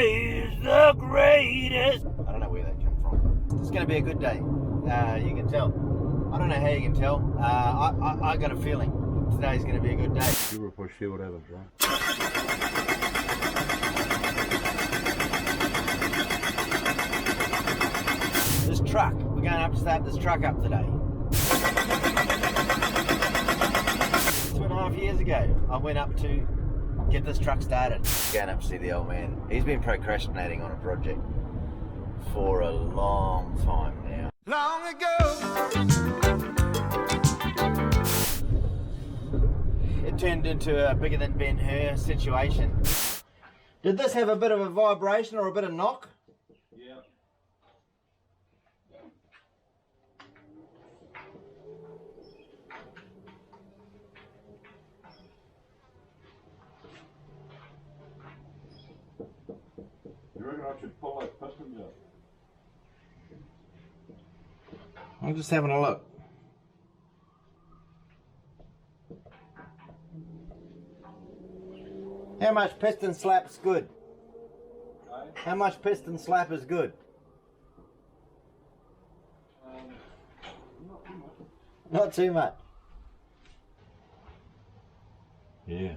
is the greatest. I don't know where that came from. It's going to be a good day. You can tell. I don't know how you can tell. I got a feeling today's going to be a good day. You were for sure whatever, right? This truck, we're going to have to start this truck up today. 2.5 years ago, I went up to get this truck started. Going up to see the old man. He's been procrastinating on a project for a long time now. Long ago. It turned into a bigger than Ben-Hur situation. Did this have a bit of a vibration or a bit of knock? Yeah. You reckon I should pull that piston out? I'm just having a look. How much piston slap's good? Okay. How much piston slap is good? Not too much. Not too much. Yeah.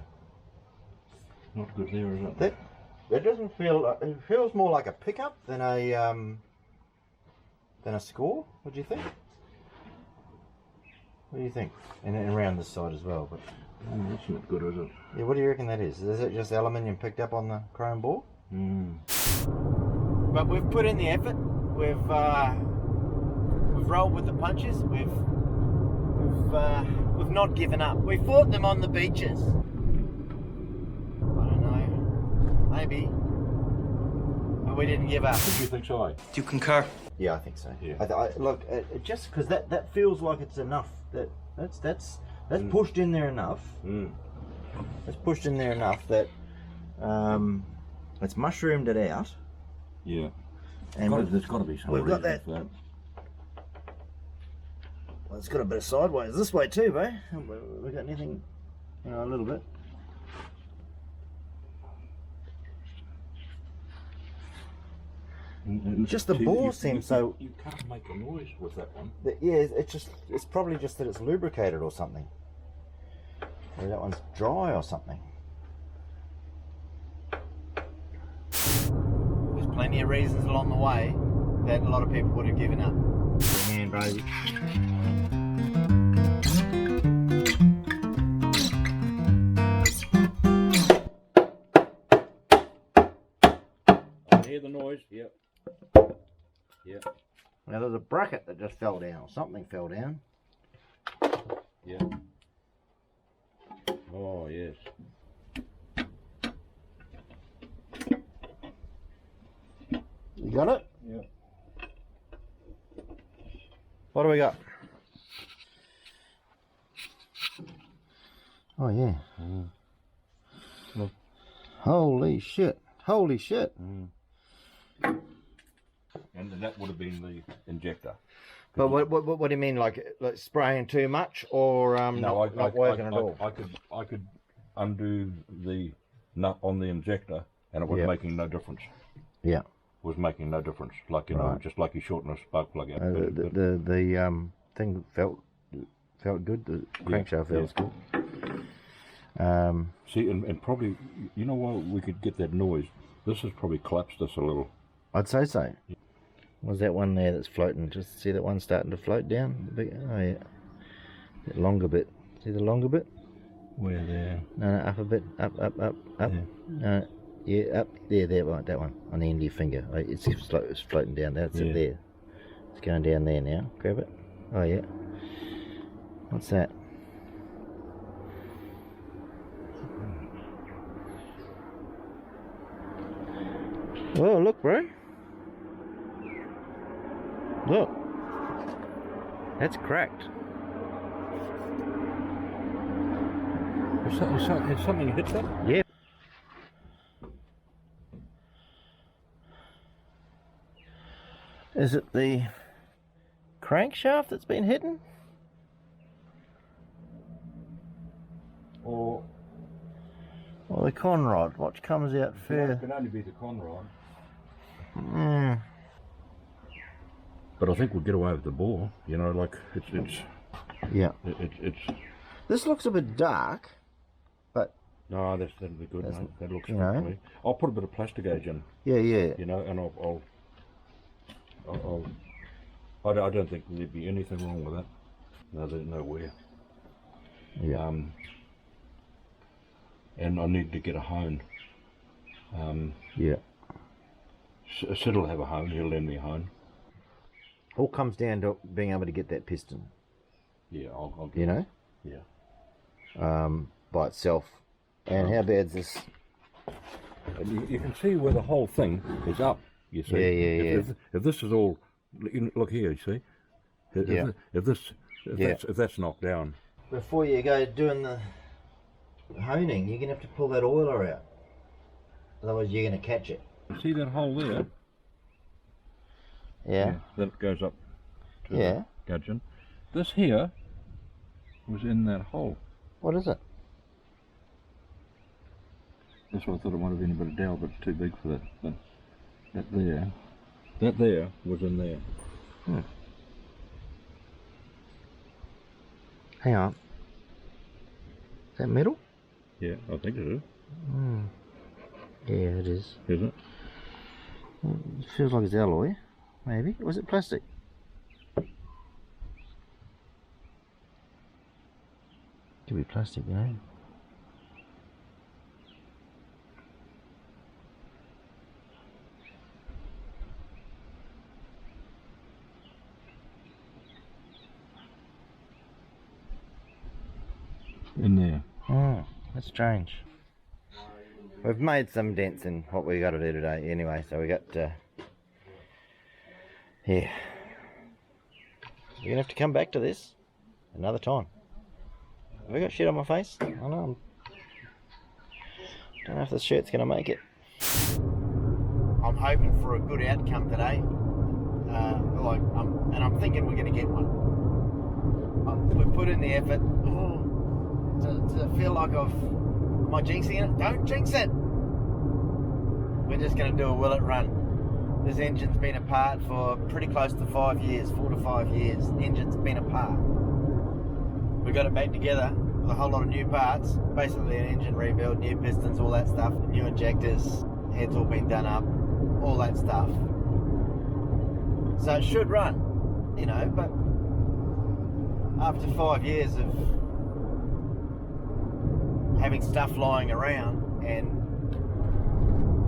Not good there, is it? That doesn't feel. It feels more like a pickup than a score. What do you think? What do you think? And around this side as well, but. That's not good, is it? Yeah, what do you reckon that is? Is it just aluminium picked up on the chrome ball? But we've put in the effort. We've rolled with the punches. We've not given up. We fought them on the beaches. I don't know. Maybe. But we didn't give up. Do you think so? Do you concur? Yeah, I think so. Yeah. Look, just because that feels like it's enough. That's pushed in there enough. It's pushed in there enough that it's mushroomed it out. Yeah. And There's got to be some we've got reason that. for that. Well, it's got a bit of sideways this way too, bro. We got anything? A little bit. Just the bore seems so. You can't make a noise with that one. Yeah, it's probably just that it's lubricated or something. Or that one's dry or something. There's plenty of reasons along the way that a lot of people would have given up. Man, bro. Hear the noise? Yep. Yep. Now there's a bracket that just fell down, or something fell down. Yeah. Oh, yes. You got it? Yeah. What do we got? Oh yeah. Look. Holy shit. Holy shit. And that would have been the injector. But what do you mean, like spraying too much, or No, not working at all? I could undo the nut on the injector, and it was making no difference. Yeah. Was making no difference. Like know, just like you shorten a spark plug out. The thing felt good. The crankshaft feels good. See, and probably, you know why we could get that noise? This has probably collapsed us a little. I'd say so. Was that one there that's floating? Just see that one starting to float down? Oh yeah. That longer bit. See the longer bit? Where there? No, up a bit. Up. Yeah. Yeah, up there, that one on the end of your finger. It's floating down. That's it there. It's going down there now. Grab it. Oh yeah. What's that? Oh, look, bro. Look. That's cracked. Has something hit that? Yeah. Is it the crankshaft that's been hidden? Or Or the conrod? What comes out It first? can only be the conrod. Mm. But I think we'll get away with the boar. You know, like it's Yeah. it's. This looks a bit dark, but No, that'll be good, mate. That looks you good know. to me. I'll put a bit of plastigage in, yeah. you know, and I don't think there'd be anything wrong with that. No, there's nowhere. Yeah. And I need to get a hone. Yeah. Sid will have a hone. He'll lend me a hone. All comes down to being able to get that piston. Yeah, I'll get You it. know. Yeah. By itself. And how bad's this? And you can see where the whole thing is up. You see. Yeah. If this is all, look here. You see. If that's knocked down. Before you go doing the honing, you're gonna have to pull that oiler out. Otherwise, you're gonna catch it. See that hole there? Yeah. That goes up to Yeah. the gudgeon. This here was in that hole. What is it? That's what I thought it might have been a bit of dowel, but it's too big for that. But that there was in there. Hmm. Hang on. Is that metal? Yeah, I think it is. Hmm. Yeah, it is. Is it? It feels like it's alloy. Maybe. Was it plastic? Could be plastic, you know. In there. Oh, that's strange. We've made some dents in what we got to do today anyway, so we got, yeah. We're going to have to come back to this another time. Have I got shit on my face? I know. Don't know if this shirt's going to make it. I'm hoping for a good outcome today. And I'm thinking we're going to get one. We've put in the effort. To feel like am I jinxing it? Don't jinx it! We're just going to do a will it run. This engine's been apart for pretty close to 5 years, 4 to 5 years. Engine's been apart. We got it back together with a whole lot of new parts. Basically an engine rebuild, new pistons, all that stuff. New injectors, heads all been done up, all that stuff. So it should run, you know, but after 5 years of having stuff lying around and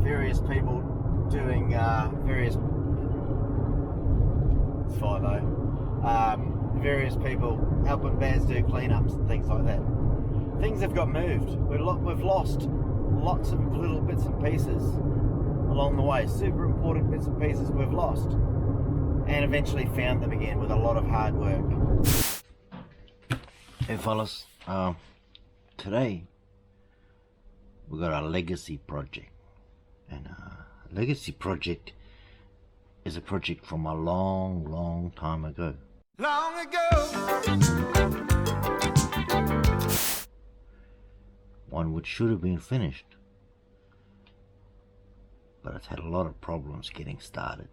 various people doing various people helping Baz do cleanups and things like that. Things have got moved. We've lost lots of little bits and pieces along the way. Super important bits and pieces we've lost, and eventually found them again with a lot of hard work. Hey fellas, today we got a legacy project, and a legacy project is a project from a long time ago. Long ago, one which should have been finished, but it's had a lot of problems getting started.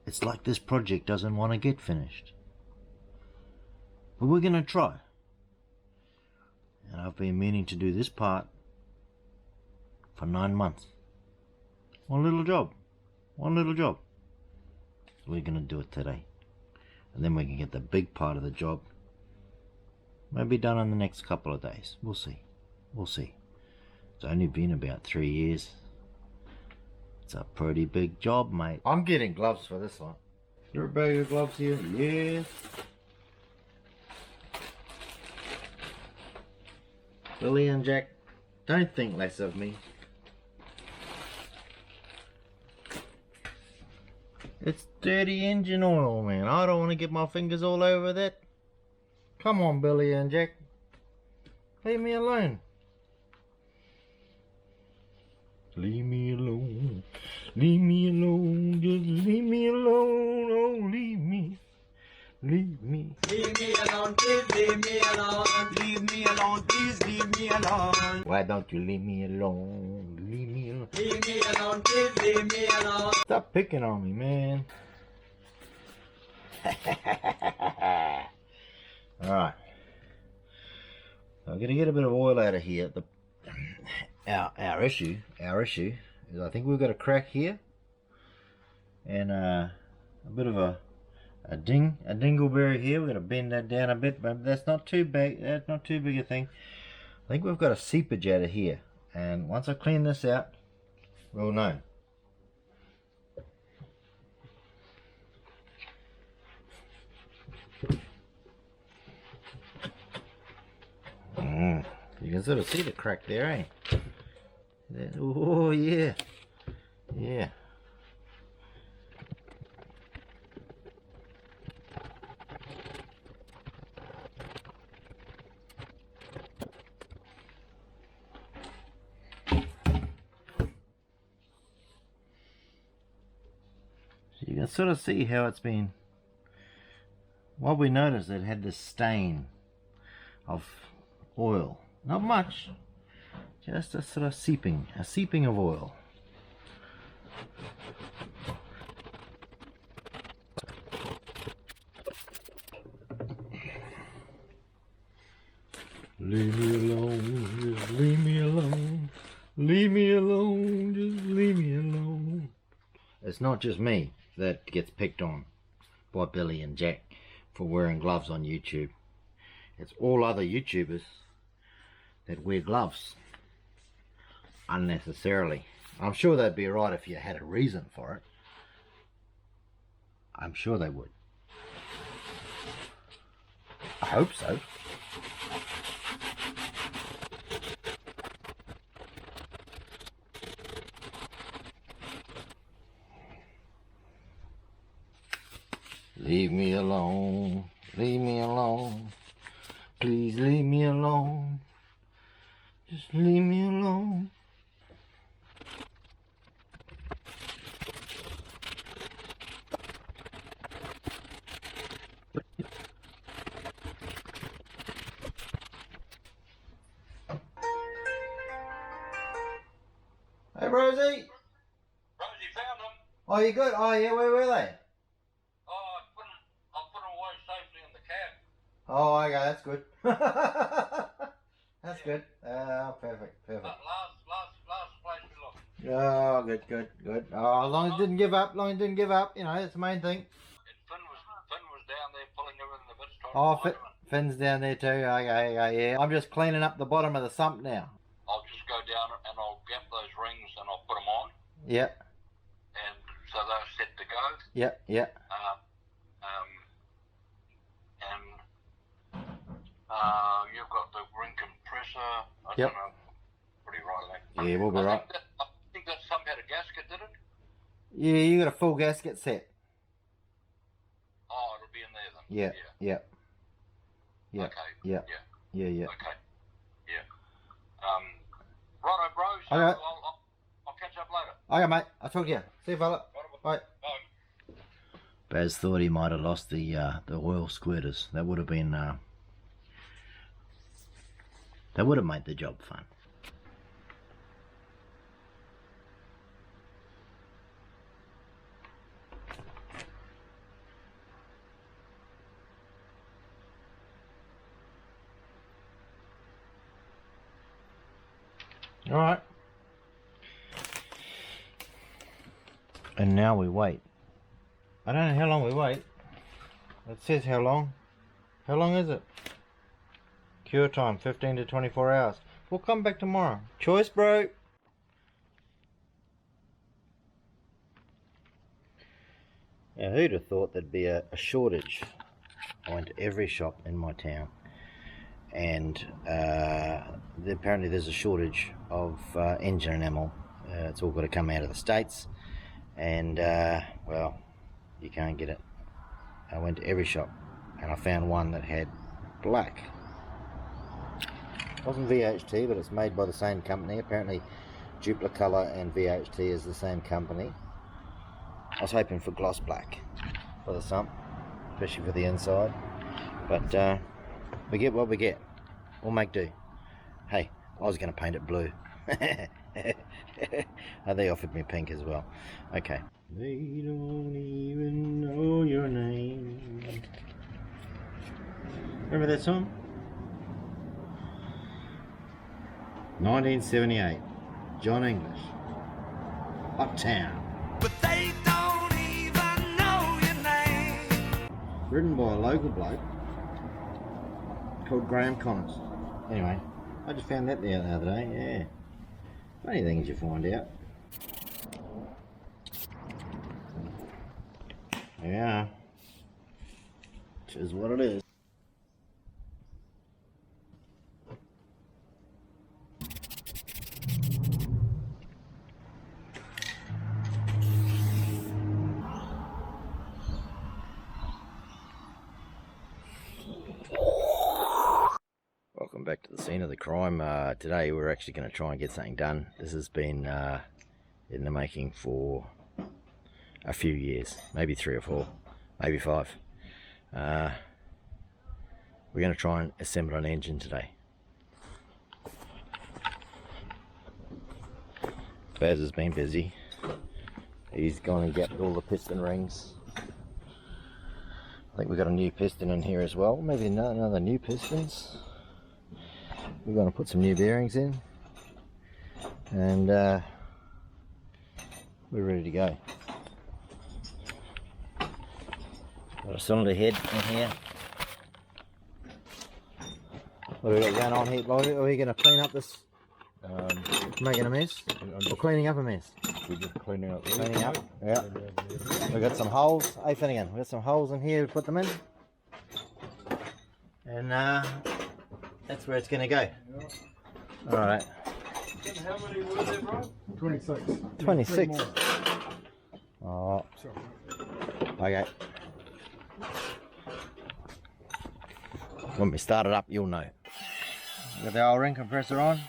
It's like this project doesn't want to get finished, but we're gonna try. And I've been meaning to do this part for 9 months. One little job. We're gonna do it today. And then we can get the big part of the job maybe done in the next couple of days. We'll see. It's only been about 3 years. It's a pretty big job, mate. I'm getting gloves for this one. There a bag of gloves here? Yes. Billy and Jack, don't think less of me. It's dirty engine oil, man. I don't want to get my fingers all over that. Come on, Billy and Jack. Leave me alone. Leave me alone. Leave me alone. Just leave me alone. Oh, leave me. Leave me. Leave me alone, please leave me alone. Leave me alone, please leave me alone. Why don't you leave me alone? Leave me alone. Leave me alone, please leave me alone. Stop picking on me, man. Alright. I'm gonna get a bit of oil out of here. Our issue is I think we've got a crack here. And a bit of a dingleberry here. We're gonna bend that down a bit, but that's not too big. That's not too big a thing. I think we've got a seepage out of here, and once I clean this out, we'll know. You can sort of see the crack there, eh? Oh yeah, yeah. You can sort of see how it's been. What we noticed, it had this stain of oil. Not much, just a sort of seeping of oil. Leave me alone, just leave me alone. Leave me alone, just leave me alone. It's not just me that gets picked on by Billy and Jack for wearing gloves on YouTube. It's all other YouTubers that wear gloves unnecessarily. I'm sure they'd be right if you had a reason for it. I'm sure they would. I hope so. Leave me alone, leave me alone, please leave me alone, just leave me alone. Hey Rosie! Rosie found them. Oh, you good? Oh yeah, where were they? Oh, okay, that's good. That's good. Perfect. Last place we looked. Oh, good. Oh, as long as it didn't give up, you know, that's the main thing. And Finn was down there pulling everything the bits. Oh, Finn's down there too. Okay, yeah. I'm just cleaning up the bottom of the sump now. I'll just go down and I'll gap those rings and I'll put them on. Yep. And so they're set to go. Yep. You've got the ring compressor. I Yep. don't know. Pretty right there. Yeah, we'll be right. I think that some had a gasket, did it? Yeah, you got a full gasket set. Oh, it'll be in there then. Yeah. Okay. Yeah. Okay. Yeah. Righto, bro. So Okay. I'll catch up later. Okay, mate. I'll talk to you. See you, fella. Bye. Bye. Baz thought he might have lost the oil squirters. That would have been that would have made the job fun. All right. And now we wait. I don't know how long we wait. It says how long. How long is it? Cure time, 15 to 24 hours. We'll come back tomorrow. Choice, bro. Now, who'd have thought there'd be a shortage? I went to every shop in my town, and apparently there's a shortage of engine enamel. It's all got to come out of the States, and well, you can't get it. I went to every shop, and I found one that had black. It wasn't VHT, but it's made by the same company. Apparently Duplicolor and VHT is the same company. I was hoping for gloss black for the sump, especially for the inside, but we get what we get. We'll make do. Hey, I was going to paint it blue. They offered me pink as well. Okay. They don't even know your name. Remember that song? 1978. John English. Uptown. But they don't even know your name. Written by a local bloke called Graham Connors. Anyway, I just found that the other day, yeah. Funny things you find out. Yeah. Which is what it is. Welcome back to the scene of the crime. Today we're actually going to try and get something done. This has been in the making for a few years, maybe 3 or 4, maybe 5. We're going to try and assemble an engine today. Baz has been busy. He's gone and get all the piston rings. I think we've got a new piston in here as well, maybe another new pistons. We're going to put some new bearings in, and we're ready to go. Got a cylinder head in here. What do we got going on here? Are we going to clean up this? Making a mess? Or cleaning up a mess? We're just cleaning up. Cleaning up, yeah. We've got some holes. Hey Finnegan, we've got some holes in here to put them in. And that's where it's going to go. Alright. How many were there, bro? 26. 26. Oh. Okay. When we start it up, you'll know. Got the old ring compressor on.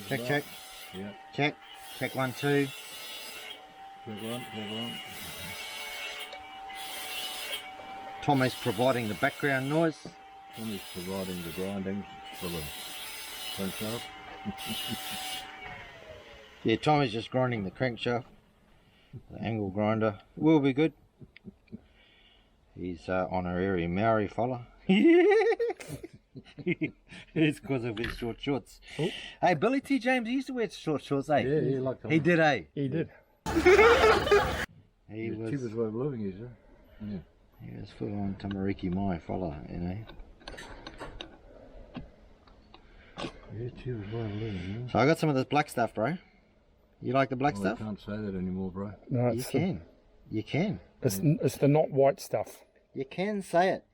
Check, check. Yeah. Check. Check 1, 2. Check one. Tommy's providing the background noise. Tommy's providing the grinding for the crankshaft. Yeah, Tommy's just grinding the crankshaft. The angle grinder will be good. He's honorary Maori fella. It's because of his short shorts. Oh. Hey, Billy T. James used to wear short shorts, eh? Yeah, he liked them. He did, eh? He did. He was. Cheapest way of living is, yeah. He was full on Tamariki Mai fella, you know. Yeah, cheapest way of living, yeah. So I got some of this black stuff, bro. You like the black stuff? I can't say that anymore, bro. No, You can. You can. It's the not white stuff. You can say it.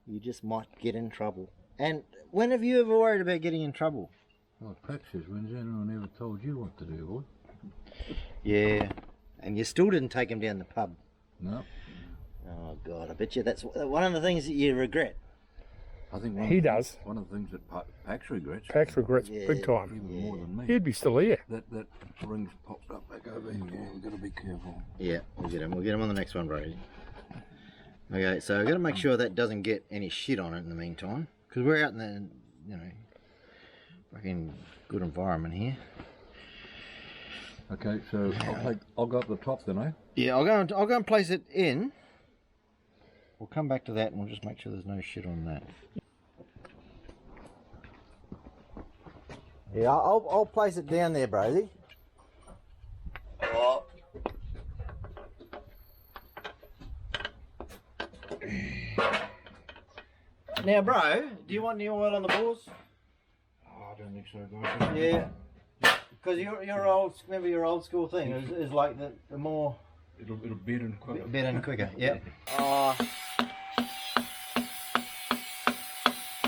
You just might get in trouble. And when have you ever worried about getting in trouble? Oh, Pax says, when's anyone ever told you what to do, boy? Yeah. And you still didn't take him down the pub. No. Oh God, I bet you that's one of the things that you regret. I think He does. One of the things that Pax regrets, Pax regrets Yeah. big time. even more than me, He'd be still here. that ring's popped up back over here. We've got to be careful. Yeah, we'll get him. We'll get him on the next one, bro. Okay, so I've got to make sure that doesn't get any shit on it in the meantime. Because we're out in the, you know, fucking good environment here. Okay, so I'll go up the top then, eh? Yeah, I'll go and place it in. We'll come back to that and we'll just make sure there's no shit on that. Yeah, I'll place it down there, Brody. Now, bro, do you want new oil on the balls? Oh, I don't think so, guys. Yeah. Because your old, remember your old school thing is like the more It'll bed in quicker. better and quicker. Yep.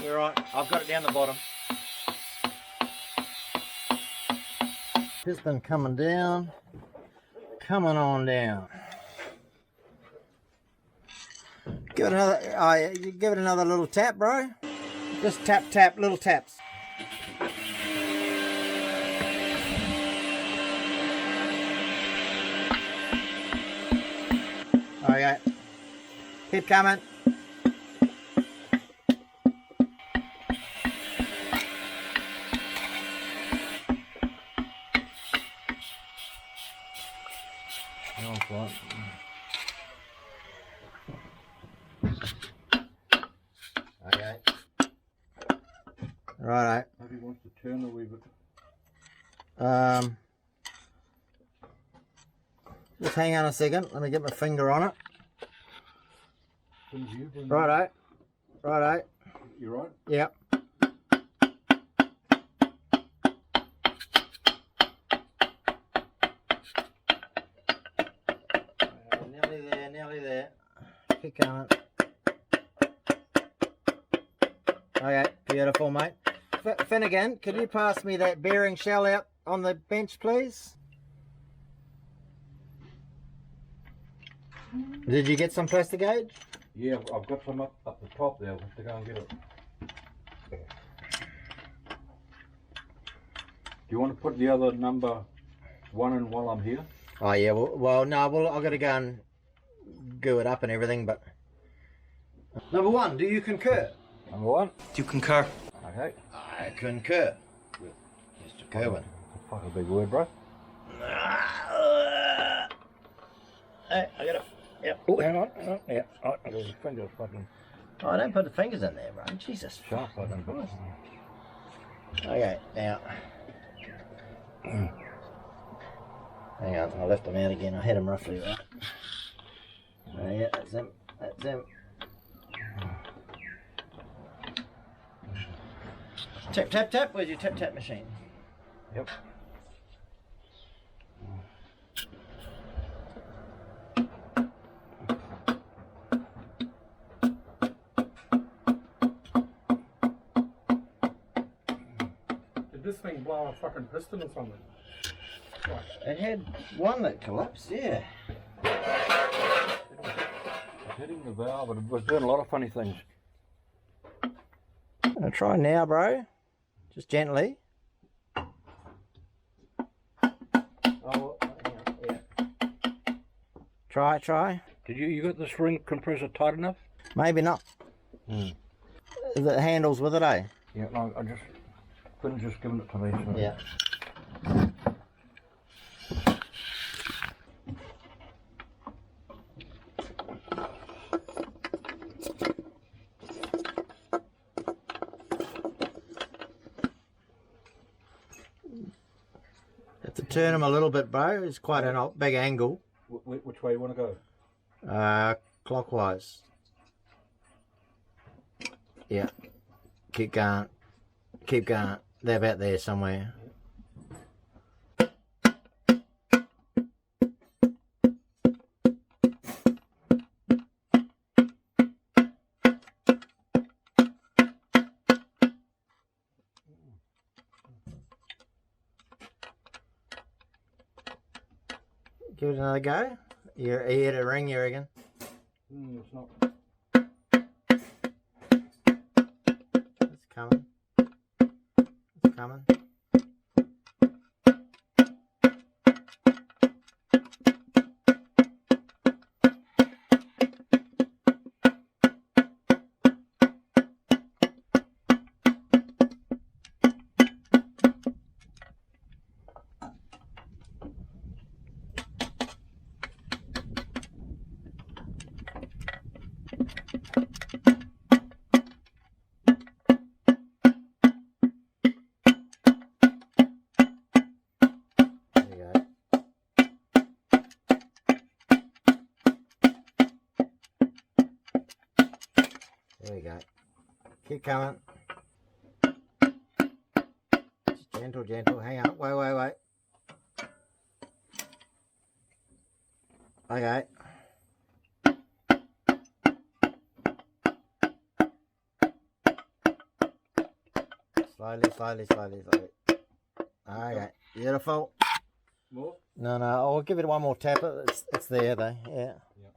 You're right. I've got it down the bottom. Piston coming down. Coming on down. Give it another little tap, bro. Just tap, little taps. Okay. Keep coming. That's right. Okay. Righto. Maybe he wants to turn a wee bit. Just hang on a second. Let me get my finger on it. Righto. Righto. You right? Yep. Nearly there, nearly there. Keep going. Okay, beautiful, mate. Finnegan, could you pass me that bearing shell out on the bench, please? Did you get some plastic gauge? Yeah, I've got some up the top there. I'll have to go and get it. Do you want to put the other number 1 in while I'm here? Oh yeah, well no, I've got to go and goo it up and everything, but... Number 1, do you concur? Number 1? Do you concur? Okay. I concur. Mr. Kerwin. Fuck a big word, bro. Hey, I got it. Yep. Oh, hang on. Yeah. Oh, there's your fingers fucking Oh, don't put the fingers in there, bro. Jesus. sharp fucking bro. Okay, now. Hang on, I left them out again. I had them roughly right. Oh, yeah, that's them. That's them. Tap, tap, tap. Where's your tap, tap machine? Yep. Did this thing blow a fucking piston or something? It had one that collapsed, yeah. It's hitting the valve, but it was doing a lot of funny things. I'll try now, bro. Just gently. Oh, yeah. Try. Did you got the spring compressor tight enough? Maybe not. The handles with it, eh? Yeah, no, I just couldn't just give it to me. So. Yeah. Have to turn them a little bit, bro. It's quite a big angle. Which way you want to go? Clockwise. Yeah. Keep going. Keep going. They're about there somewhere. Give it another go. You're here to ring, you reckon? It's not. It's coming. It's coming. There we go. Keep coming. Just gentle, gentle. Hang on. Wait. Okay. Slowly. Okay. Beautiful. More? No, I'll give it one more tap. It's there though. Yeah.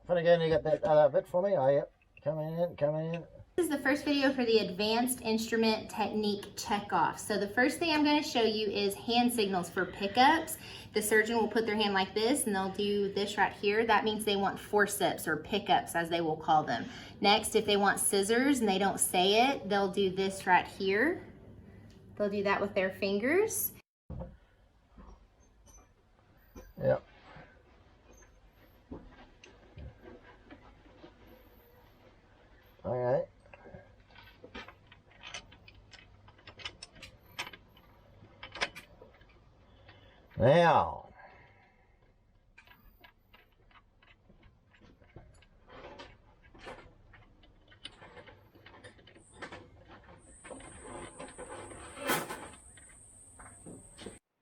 Put again. You got that other bit for me? Oh, yep. Coming in. This is the first video for the Advanced Instrument Technique Checkoff. So the first thing I'm going to show you is hand signals for pickups. The surgeon will put their hand like this and they'll do this right here. That means they want forceps or pickups as they will call them. Next, if they want scissors and they don't say it, they'll do this right here. They'll do that with their fingers. Yep. Okay. Now,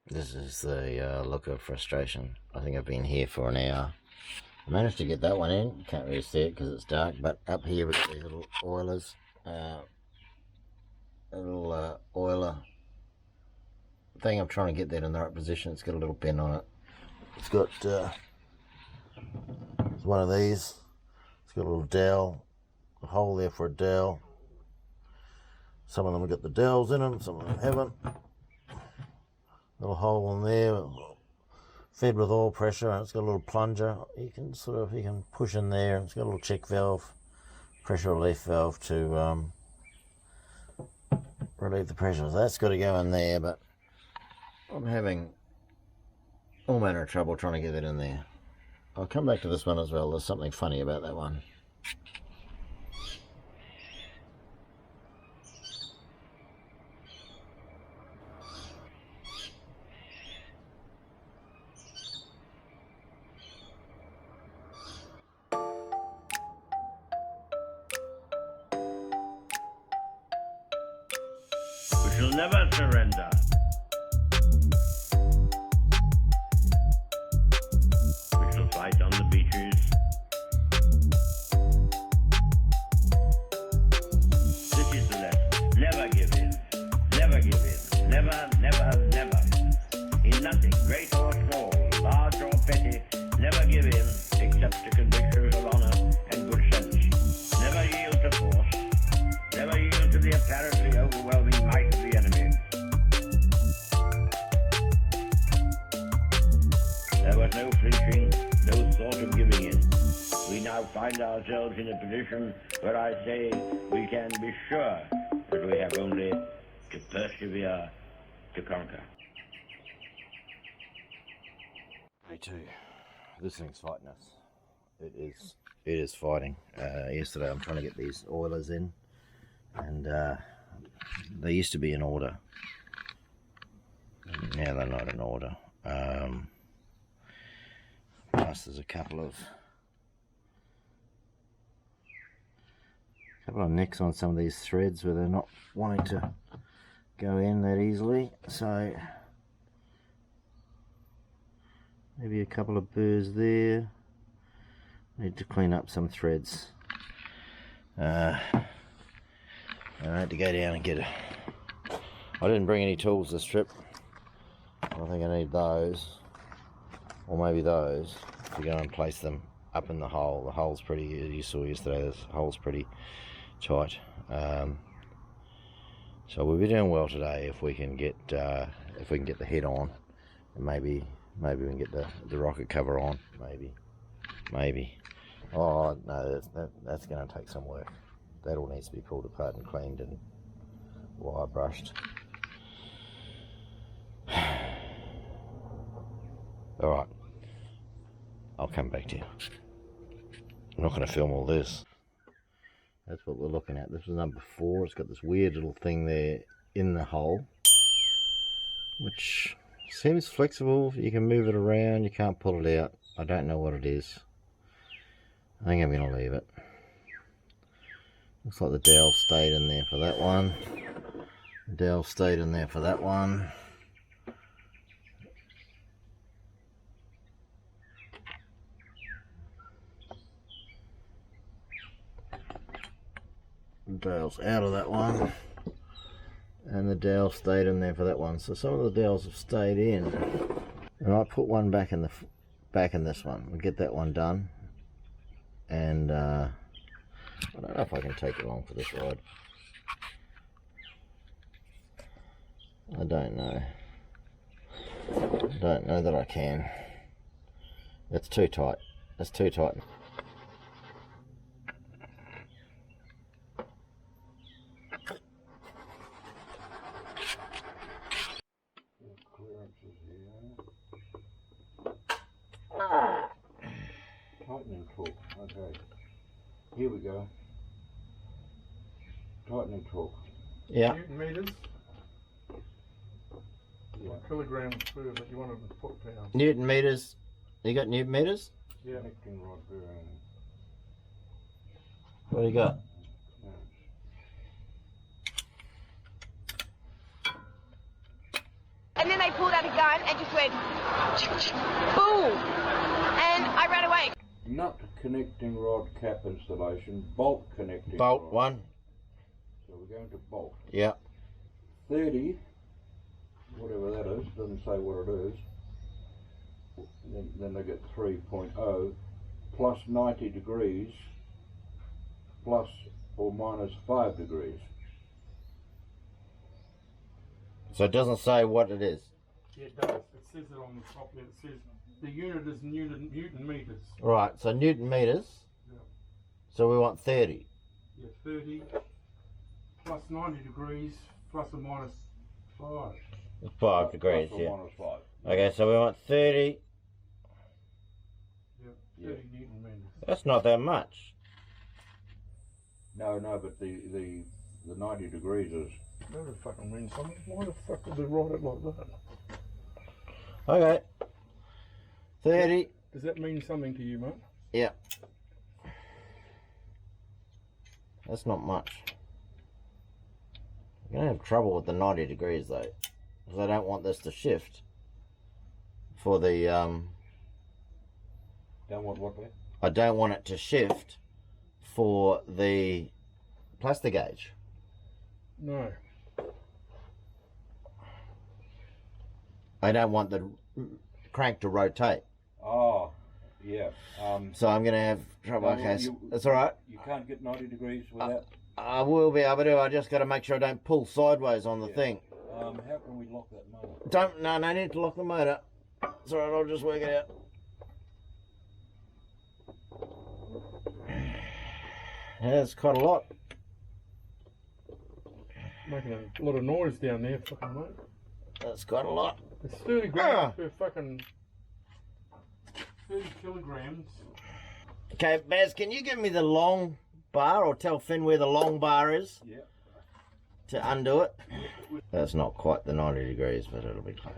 this is the look of frustration. I think I've been here for an hour. I managed to get that one in. You can't really see it because it's dark, but up here we've got these little oilers. Oiler thing. I'm trying to get that in the right position. It's got a little pin on it. It's got it's one of these. It's got a little dowel, a hole there for a dowel. Some of them have got the dowels in them, some of them haven't. Little hole in there, fed with oil pressure, and it's got a little plunger. You can push in there, and it's got a little check valve, pressure relief valve to relieve the pressure. So that's got to go in there, but I'm having all manner of trouble trying to get it in there. I'll come back to this one as well. There's something funny about that one. We shall never surrender. We shall fight on the beaches. This is the lesson. Never give in. Never give in. Never, never, never. In nothing, great or small, large or petty, never give in except to convictions of honor and good sense. Never yield to force. Never yield to the apparently overwhelming might of the enemy. There was no flinching, no thought of giving in. We now find ourselves in a position where I say we can be sure that we have only to persevere to conquer. Me too. This thing's fighting us. It is fighting. Yesterday I'm trying to get these oilers in, and they used to be in order. Now they're not in order. Plus there's a couple of nicks on some of these threads where they're not wanting to go in that easily, so maybe a couple of burrs there. Need to clean up some threads. I had to go down and get it. I didn't bring any tools this trip. I think I need those, or maybe those, to go and place them up in the hole. The hole's pretty, as you saw yesterday, the hole's pretty tight. So we'll be doing well today if we can get the head on, and maybe we can get the rocket cover on. Maybe. Oh no, that's going to take some work. That all needs to be pulled apart and cleaned and wire brushed. All right, I'll come back to you. I'm not going to film all this. That's what we're looking at. This is number 4. It's got this weird little thing there in the hole, which seems flexible. You can move it around. You can't pull it out. I don't know what it is. I think I'm going to leave it. Looks like the dowel stayed in there for that one. The dowel stayed in there for that one. The dowel's out of that one. And the dowel stayed in there for that one. So some of the dowels have stayed in. And I put one back in this one. We'll get that one done. And I don't know if I can take it along for this ride. I don't know. I don't know that I can. It's too tight. It's too tight. Tightening tool. Okay. Here we go. tightening torque. Yeah. Newton meters. Or kilograms per that you wanted to put down. Newton meters. You got Newton meters? Yeah. Connecting rod bearing. What do you got? And then they pulled out a gun and just went boom, and I ran away. Nut connecting rod cap installation, bolt connecting Bolt rod. 1. So we're going to bolt. Yeah. 30, whatever that is, doesn't say what it is. Then they get 3.0 plus 90 degrees plus or minus 5 degrees. So it doesn't say what it is. Yeah, it does. It says it on the top there. It says the unit is Newton meters. Right, so Newton meters. Yeah. So we want 30. Yeah, 30 plus 90 degrees plus or minus 5. 5 degrees, Plus or yeah. minus 5. Okay, so we want 30. Yeah, 30 Newton meters. That's not that much. No, but the 90 degrees is. That would fucking mean something. Why the fuck would they write it like that? Okay. 30. Does that mean something to you, mate? Yeah. That's not much. You're going to have trouble with the 90 degrees though. Because I don't want this to shift. For the, Don't want what there? I don't want it to shift for the plastic gauge. No. I don't want the crank to rotate. Oh, yeah. So I'm going to have trouble. No, Okay, you- that's alright. You can't get 90 degrees without. I will be able to. I just got to make sure I don't pull sideways on the thing. How can we lock that motor? No need to lock the motor. It's alright, I'll just work it out. Yeah, it's quite a lot. Making a lot of noise down there, fucking mate. That's quite a lot. It's 30 grams per fucking 30 kilograms. Okay, Baz, can you give me the long bar, or tell Finn where the long bar is? Yeah. To undo it? That's not quite the 90 degrees, but it'll be close.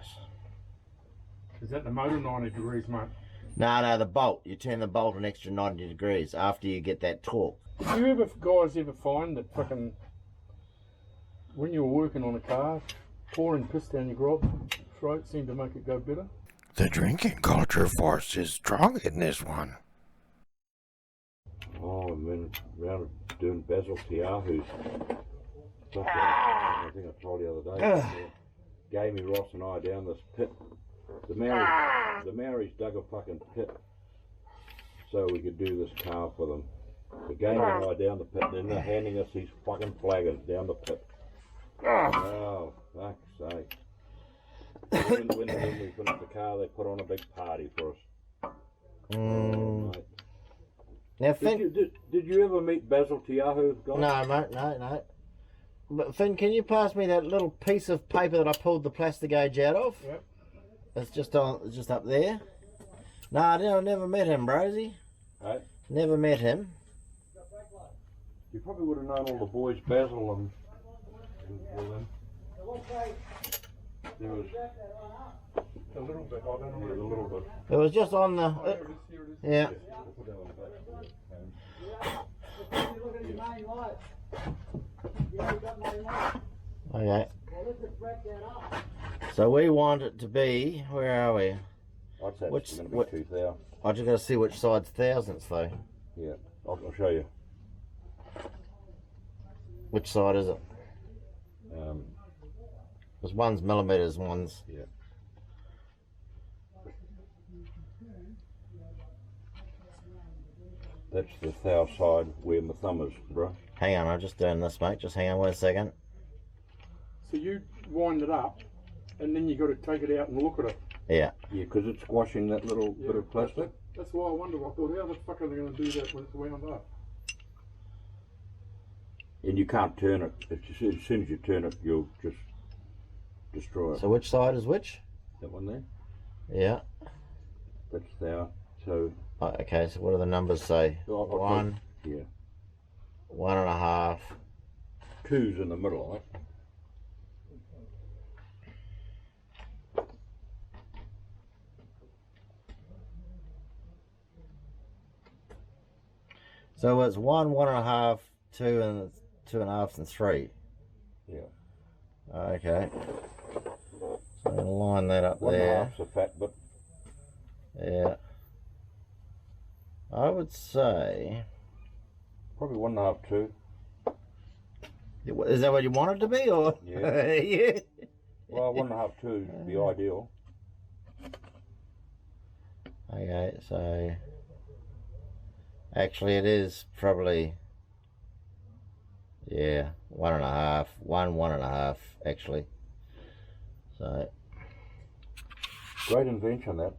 Is that the motor 90 degrees, mate? No, the bolt. You turn the bolt an extra 90 degrees after you get that torque. Do you guys ever find that fucking when you're working on a car, pouring piss down your throat seemed to make it go better? The drinking culture force is strong in this one. Oh, I've been around doing Basil Tiahu's. I think I told you the other day. Gave me Ross and I down this pit. The Maoris dug a fucking pit so we could do this car for them. The gave me and I down the pit, and then they're handing us these fucking flaggers down the pit. Oh, fuck's sake. When we finished the car, they put on a big party for us. Oh, mate. Now, Finn... Did you ever meet Basil Tiahu, guys? No, mate, no. But Finn, can you pass me that little piece of paper that I pulled the plastic gauge out of? Yep. It's just up there. No, I never met him, Brosy. Right? Never met him. You probably would have known all the boys, Basil and all them. There was A little bit, I don't know. a little bit. It was just on the... Here it is. yeah. Okay. So we want it to be... Where are we? I'd say Which- it's going to what- be 2,000. I just got to see which side's thousandths, though. Yeah, I'll show you. Which side is it? Um, Because one's millimetres, one's... yeah. That's the thou side where my thumb is, bro. Hang on, I'm just doing this, mate. Just hang on 1 second. So you wind it up, and then you got to take it out and look at it. Yeah. Yeah, because it's squashing that little bit of plastic. That's why I wondered. I thought, how the fuck are they going to do that when it's wound up? And you can't turn it. As soon as you turn it, you'll just destroy it. So which side is which? That one there? Yeah. That's thou. So, Oh, okay, so what do the numbers say? I'll 1, yeah. 1.5, 2's in the middle, right? So it's 1, 1.5, 2, and 2.5, and 3. Yeah. Okay. So I'm gonna line that up 1.5's there. a fat bit. Yeah. I would say. Probably 1.5, 2. Is that what you want it to be, or? Yeah. Yeah. Well, 1.5, 2 would be ideal. Okay, so actually it is probably, yeah, 1.5, 1.5 actually. So Great invention, that.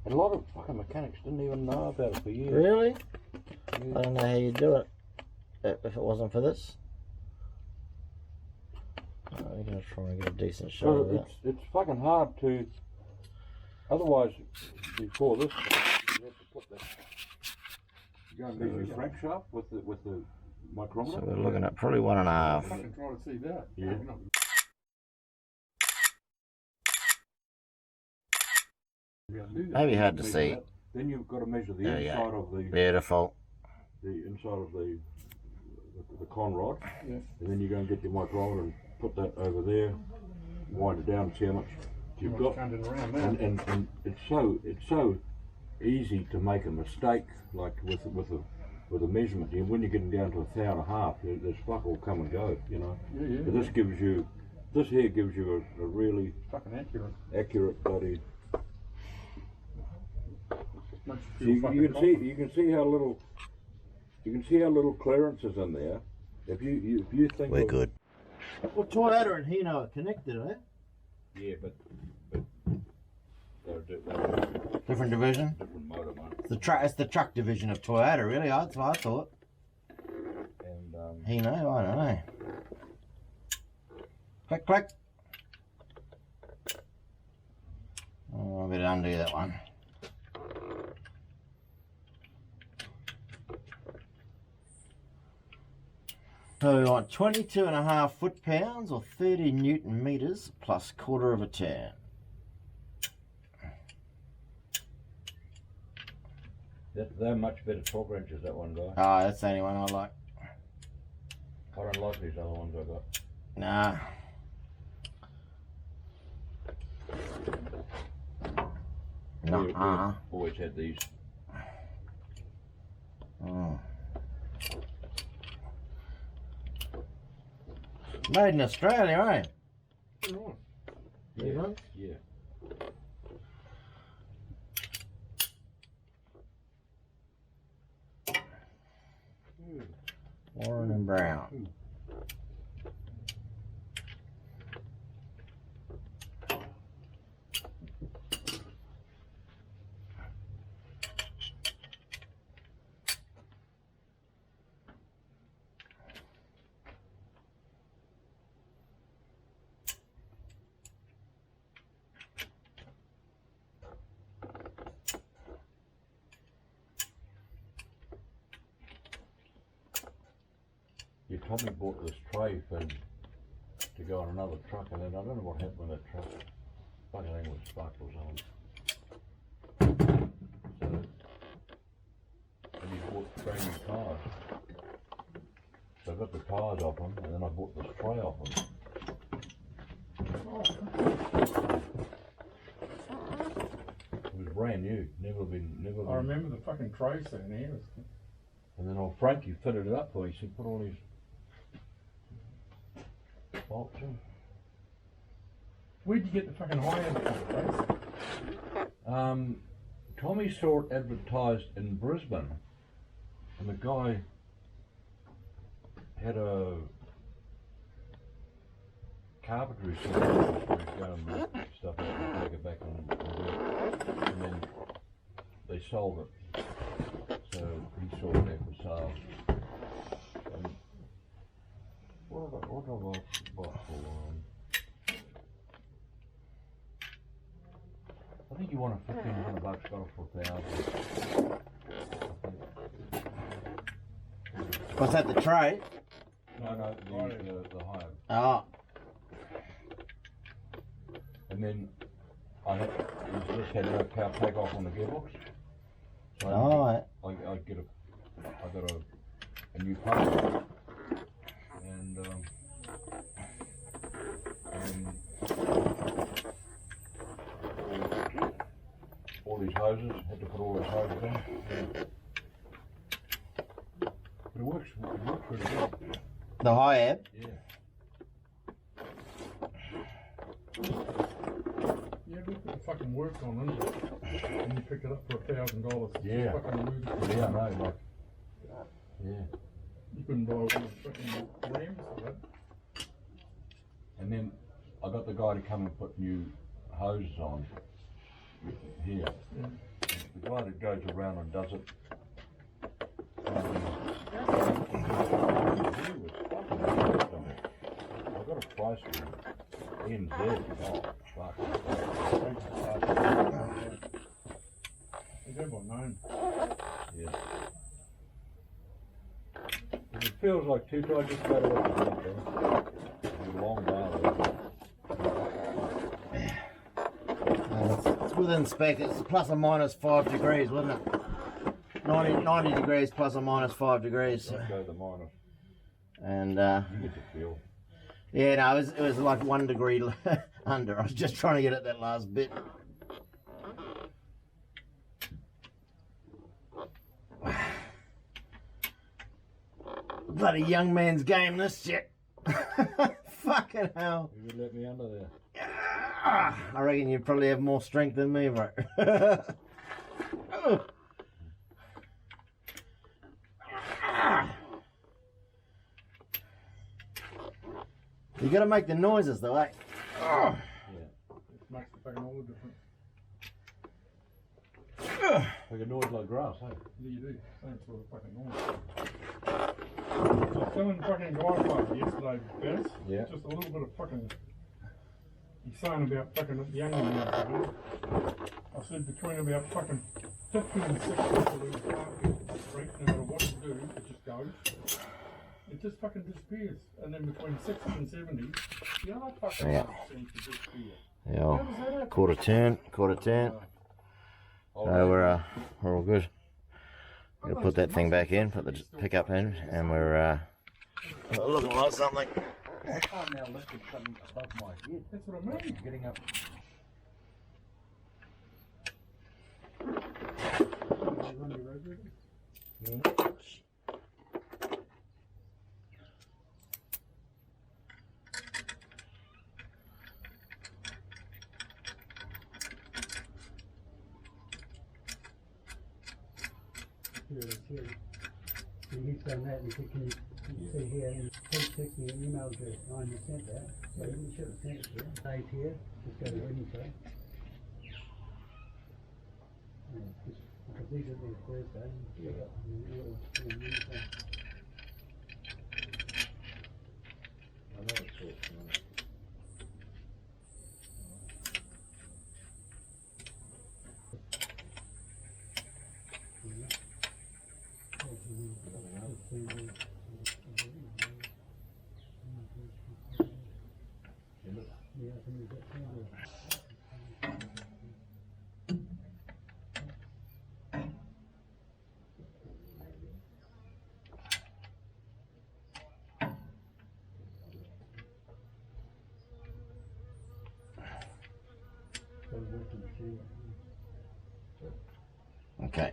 And a lot of fucking mechanics didn't even know about it for years. really, Yeah. I don't know how you do it if it wasn't for this. I'm gonna try and get a decent shot of that. It's fucking hard to. Otherwise, before this, you have to put that. You go and measure your crank shaft with the micrometer. So we're looking at probably 1.5. Fucking try to see that. Yeah. Maybe hard to Measure see. that. Then you've got to measure the There you inside go. of the Beautiful. inside of the con rod. Yeah. And then you go and get your micrometer and put that over there, wind it down and see how much you've got. Around there. And it's so easy to make a mistake, like with a measurement. When you're getting down to 1 thou and a half, this fuck will come and go, you know. Yeah. But this here gives you a really Fucking accurate bloody. Makes So you you feel can fucking see how little clearance is in there. If you think We're of, good. Well, Toyota and Hino are connected, eh? Yeah, but they're Different division. different motor, man. It's the truck division of Toyota, really. That's what I thought. And Hino, I don't know. Click, click. Oh, I better undo that one. So we want 22.5 foot-pounds or 30 Newton meters plus quarter of a turn. they're much better torque wrenches, that one guy. Ah, that's the only one I like. I don't like these other ones I got. Nah. We always had these. Mm. Made in Australia, eh? Yeah. Yeah. Warren and Brown. You told me bought this tray to go on another truck, and then I don't know what happened with that truck. Fucking thing with sparklers on. So, and he bought brand new tyres. So I got the tyres off him, and then I bought this tray off him. It was brand new, never been. I remember the fucking tray sitting here. And then old Frankie fitted it up for me. He said, put all these bolts in. Where'd you get the fucking high end from, Tommy saw it advertised in Brisbane, and the guy had a carpentry store where he'd go and rip stuff out and take it back and work. And then they sold it. So he saw it there for sale. What have I bought for? I think you want a $1,500, got it for $1,000. What's that, the tray? No, No, the high. Oh, And then we just had no power take off on the gearbox. So alright. I got a new pump. And all these hoses, had to put all those hoses in. Yeah. But it works pretty good. The high ab. Yeah. Yeah, look at the fucking work on it. And you pick it up for $1,000. Yeah. Fucking remove it. Yeah, I know, like, yeah. You couldn't buy all the fucking rams for that. And then I got the guy to come and put new hoses on here. Yeah. The guy that goes around and does it. He was fucking amazed on it. I got a price for NZ. Oh, fuck. Is everyone known? Yeah. If it feels like too tight, just go to it. It's a long bar. It's within spec. It's plus or minus 5 degrees, wasn't it? 90 degrees plus or minus 5 degrees. Let's go the minus. And You get the feel. yeah, no, it was like 1 degree under. I was just trying to get at that last bit. Bloody young man's game, this shit. Fucking hell. You would let me under there. I reckon you probably have more strength than me, bro. You gotta make the noises though, eh? Yeah. It makes the fucking all the difference. Like a noise like grass, hey? Yeah, you do. Same sort of fucking noise. I was telling fucking guy fuck yesterday, Baz. Yeah. Just a little bit of fucking. He's saying about fucking young man. I said between about fucking 50 and 60 for these street, no matter what you do, it just goes. It just fucking disappears. And then between 60 and 70, the other fucking Yeah. stuff seems to disappear. Yeah, How does that happen? quarter turn. So we're all good. Gonna put that thing back in, put the pickup in, and we're looking like something. I can't now lift it something above my head. That's what I mean. Getting up. And he's done that, and he said, can you see here, and please text me an email address, and I sent that, so you should have sent it to you. Save here, just go to Wednesday. Because these are there Thursday, and then Wednesday. I know it's short. Okay.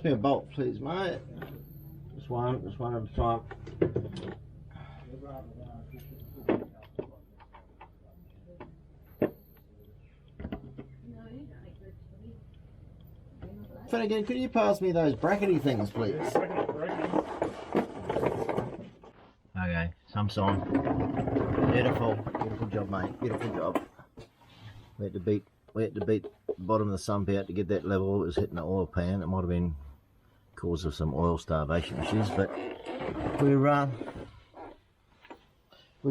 Pass me a bolt, please, mate. Just one at a time. Finnegan, could you pass me those brackety things, please? Okay, some song. Beautiful job, mate. Beautiful job. We had to beat the bottom of the sump out to get that level. It was hitting the oil pan. It might have been cause of some oil starvation issues, but we're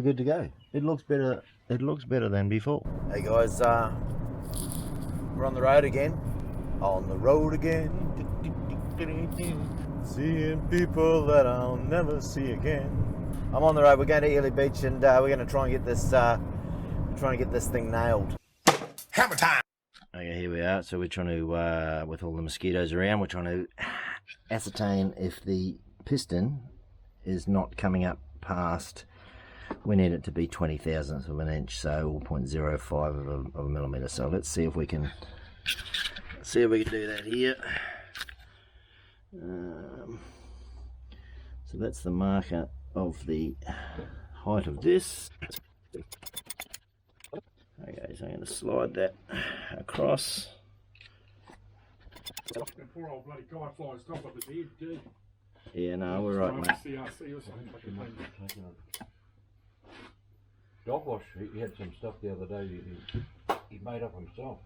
good to go. It looks better. It looks better than before. Hey guys, we're on the road again. On the road again. Seeing people that I'll never see again. I'm on the road. We're going to Ely Beach, and we're going to try and get this thing nailed. Hammer time! Okay, here we are. So we're trying to, with all the mosquitoes around, we're trying to ascertain if the piston is not coming up past. We need it to be 20 thousandths of an inch, so 0.05 of a millimeter. So let's see if we can do that here. So that's the marker of the height of this. Okay, so I'm going to slide that across. That poor old bloody guy flies top of his head, too. Yeah, no, we're right, mate. CRC or something. Dog wash, he had some stuff the other day he made up himself.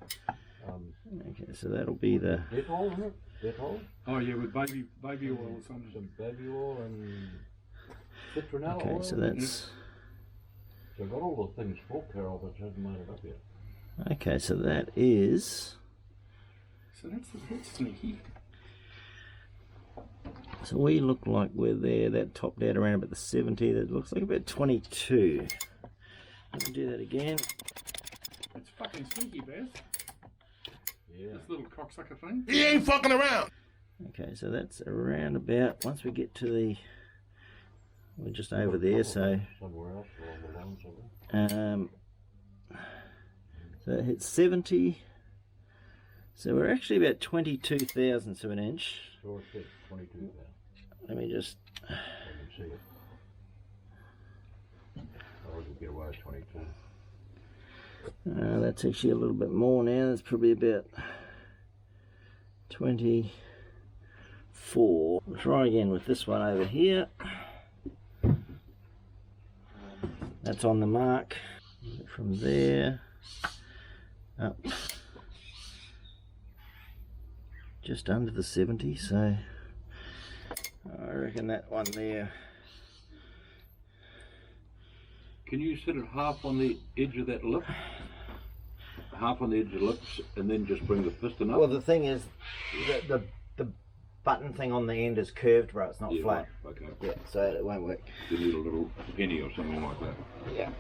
Okay, so that'll be the... Dettol, isn't it? Dettol? Oh yeah, with baby oil or something. Some baby oil and citronella oil. Okay, so that's... So I've got all the things for Carol, but she hasn't made it up yet. Okay, so that is... So that's sneaky. So we look like we're there, that topped out around about the 70, that looks like about 22. Let me do that again. It's fucking sneaky, Baz. Yeah. This little cocksucker thing. He ain't fucking around. Okay, so that's around about, once we get to the, we're just over there, so, Somewhere else along the line somewhere. so it hits 70, so we're actually about 22 thousandths of an inch. Sure, it says 22,000. Let me just, I can see it. Or we could get away with 22. that's actually a little bit more now. That's probably about 24. We'll try again with this one over here. That's on the mark. From there up just under the 70, so I reckon that one there. Can you set it half on the edge of that lip? Half on the edge of the lips, and then just bring the piston up? Well, the thing is, the button thing on the end is curved, bro. It's not flat. Right. Okay. Yeah, so it won't work. You need a little penny or something like that. Yeah.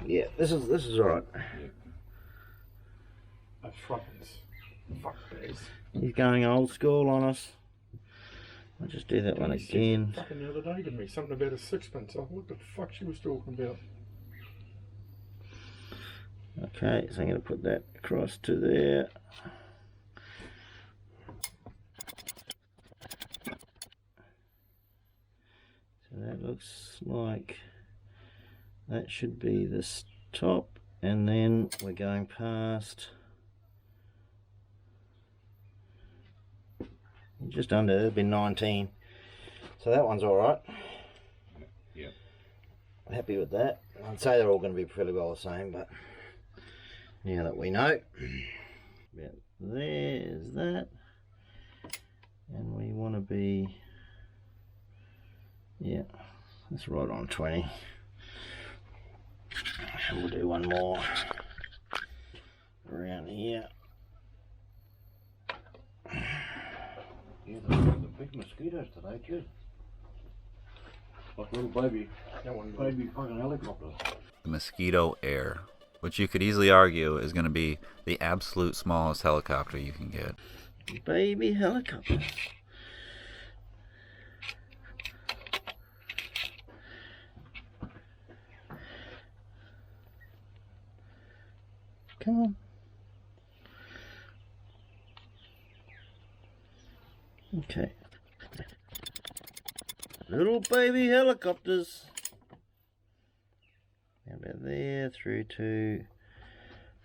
Yeah. This is all right. Yeah. That's fucking fuck Baz. He's going old school on us. I'll just do that one again. Fucking the other day to me, something about a sixpence. I thought, what the fuck she was talking about? Okay, so I'm going to put that across to there. So that looks like that should be the top, and then we're going past just under, it'll be 19. So that one's all right. Yeah. Happy with that. I'd say they're all going to be fairly well the same, but now that we know, about there's that, and we want to be, yeah, that's right on 20. And we'll do one more around here. Yeah, the big mosquitoes today too. Like little baby fucking helicopters. The Mosquito Air, which you could easily argue is going to be the absolute smallest helicopter you can get. Baby helicopter. Come on. Okay. Little baby helicopters. How about there, through to,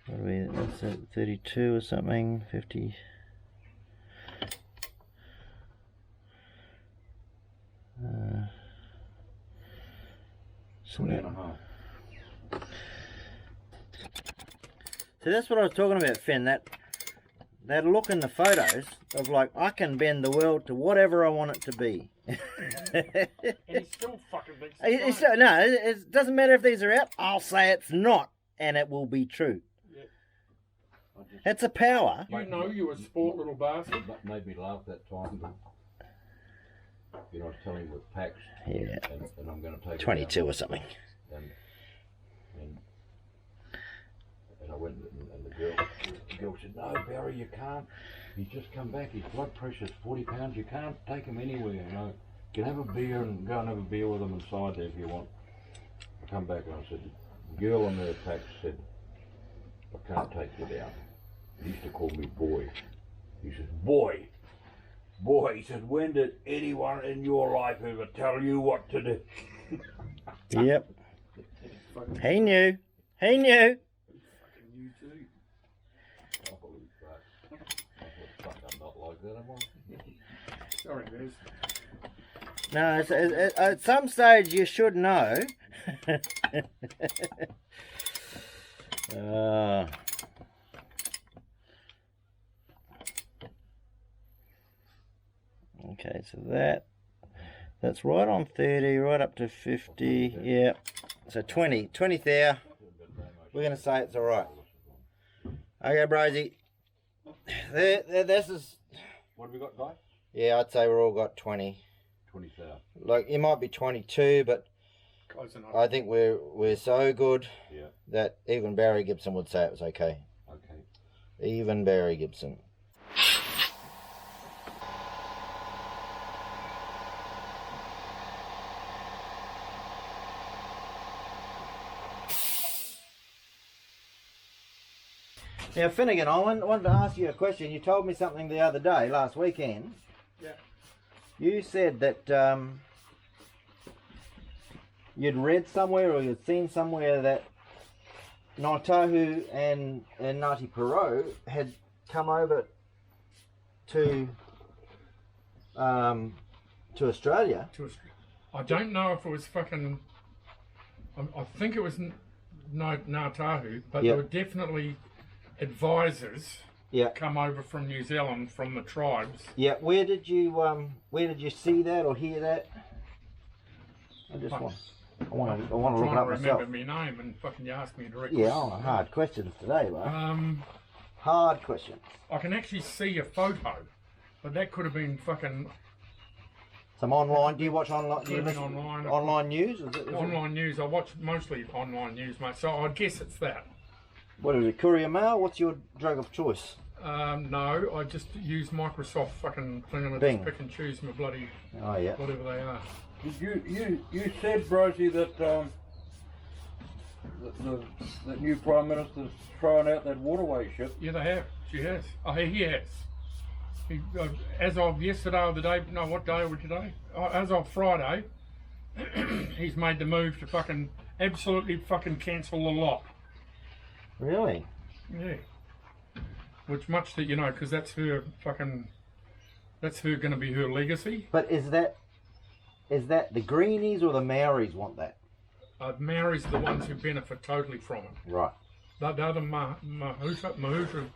what are we, that's at 32 or something, 50. So 20 and a half. So that's what I was talking about, Finn, that look in the photos of like, I can bend the world to whatever I want it to be. And he still fucking thinks No, it doesn't matter if these are out, I'll say it's not, and it will be true. Yeah. It's a power. You know you're a sport little bastard. That made me laugh that time. But, you know, I was telling him with packs. Yeah. And I'm going to take 22 or something. And I went and the girl said, no, Barry, you can't. He's just come back. His blood pressure's 40 pounds. You can't take him anywhere, you know. You can have a beer and go and have a beer with him inside there if you want. I come back and I said, the girl on the pack said, I can't take you down. He used to call me boy. He said, boy. He said, when did anyone in your life ever tell you what to do? Yep. He knew. You too. I believe that. I'm not like that, am I? Sorry, Baz. No, at some stage you should know. Okay, so that's right on 30, right up to 50. Yeah. So 20 there. We're going to say it's all right. Okay, Brosy. This is... What have we got, guys? Yeah, I'd say we're all got 20. 20,000. Like, it might be 22, but Close enough. I think we're so good Yeah. that even Barry Gibson would say it was okay. Okay. Even Barry Gibson. Now, Finnegan, I wanted to ask you a question. You told me something the other day, last weekend. Yeah. You said that you'd read somewhere or you'd seen somewhere that Ngāi and Ngāti Porou had come over to Australia. I don't know if it was fucking... I think it was Ngāi, but there were definitely advisors come over from New Zealand from the tribes. Yeah, where did you see that or hear that? I want to look it up myself. Remember my name and fucking you asked me directly. Yeah, hard questions today, bro. Hard questions. I can actually see a photo, but that could have been fucking... Some online. Do you watch online? Could have been online. Online news? Online news. I watch mostly online news, mate. So I guess it's that. What is it? Courier Mail? What's your drug of choice? No, I just use Microsoft fucking thing and I Bing. just pick and choose my bloody whatever they are. You said, Brosy, that the new Prime Minister's thrown out that waterway ship. Yeah, they have. She has. Oh, he has. He, as of yesterday or the day, no, what day was today? As of Friday, he's made the move to fucking absolutely fucking cancel the lot. Really? Yeah. Which much that, you know, because that's her fucking, that's her going to be her legacy. But is that the Greenies or the Maoris want that? Maoris are the ones who benefit totally from it. Right. The other Mahuta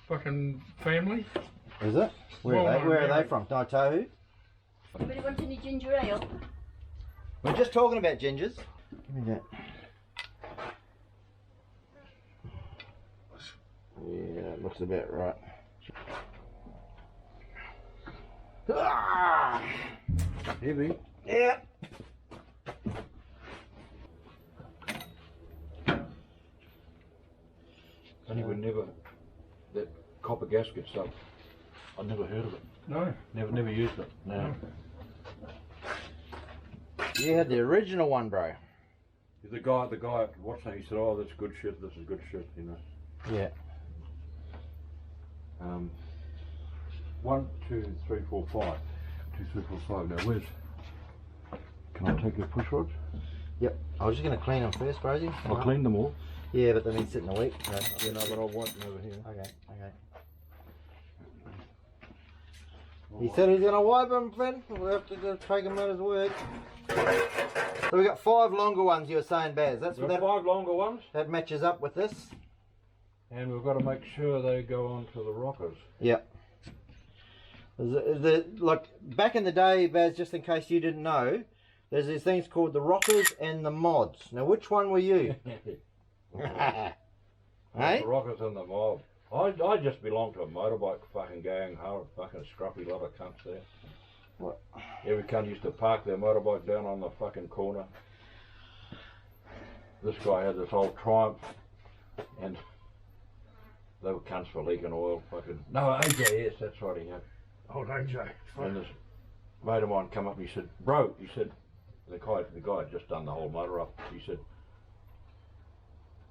fucking family. Is it? Where are they from? Ngāi? Anybody want any ginger ale? We're just talking about gingers. Give me that. Yeah, that looks about right. Ah! Heavy. Yeah. Funny, we never, that copper gasket stuff, I'd never heard of it. No. Never used it. No. You had the original one, bro. The guy watched that, he said, oh, that's good shit, this is good shit, you know. Yeah. 1, 2, 3, 4, 5. 2, 3, 4, 5. Now where's... Can I take your push rods? Yep. I was just going to clean them first, Rosie. I'll clean them all. Yeah, but they've been sitting a week. So. Yeah, no, but I'll wipe them over here. Okay, okay. He said he's going to wipe them, Finn. We'll have to take him at his word. So we got 5 longer ones, you were saying, Baz. That's We've what got 5 longer ones. that matches up with this. And we've got to make sure they go onto the rockers. Yep. Like back in the day, Baz, just in case you didn't know, there's these things called the rockers and the mods. Now, which one were you? The rockers and the mob. I just belong to a motorbike fucking gang, fucking scruffy lot of cunts there. What? Every cunt used to park their motorbike down on the fucking corner. This guy had this old Triumph, and they were cunts for leaking oil. Fucking no, AJS, that's right, he had. Old AJ. And this mate of mine come up and he said, bro, he said, the guy had just done the whole motor up. He said,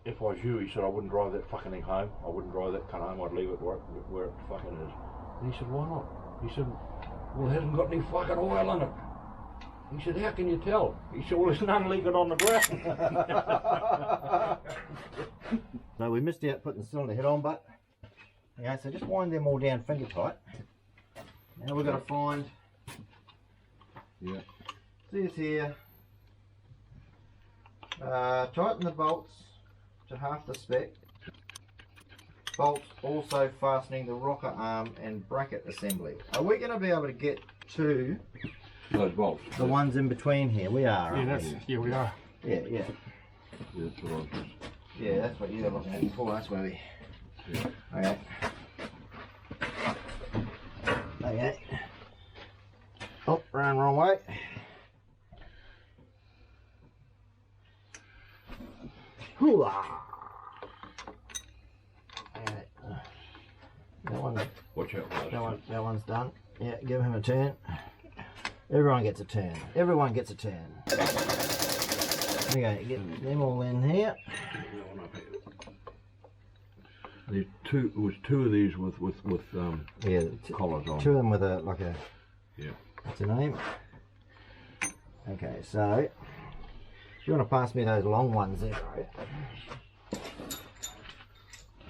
if I was you, he said, I wouldn't drive that fucking thing home. I wouldn't drive that cunt home. I'd leave it where it fucking is. And he said, why not? He said, well, it hasn't got any fucking oil in it. He said, how can you tell? He said, well, there's none leaking on the ground. So we missed out putting the cylinder head on, but okay, so just wind them all down finger tight. Now we've got to find this here. Tighten the bolts to half the spec. Bolts also fastening the rocker arm and bracket assembly. Are we going to be able to get to those bolts? The ones in between here. We are. Yeah, we are. Yeah. Yeah, that's what I was. Yeah, that's what you're looking for. That's where we. Yeah. Okay. Okay. Oh, ran wrong way. Hoolah! Okay. Watch out. That one's done. Yeah, give him a turn. Everyone gets a turn. Everyone gets a turn. Okay, get them all in here. There's two. It was 2 of these with collars on. 2 of them with a Yeah. What's the name? Okay, so if you want to pass me those long ones there, right?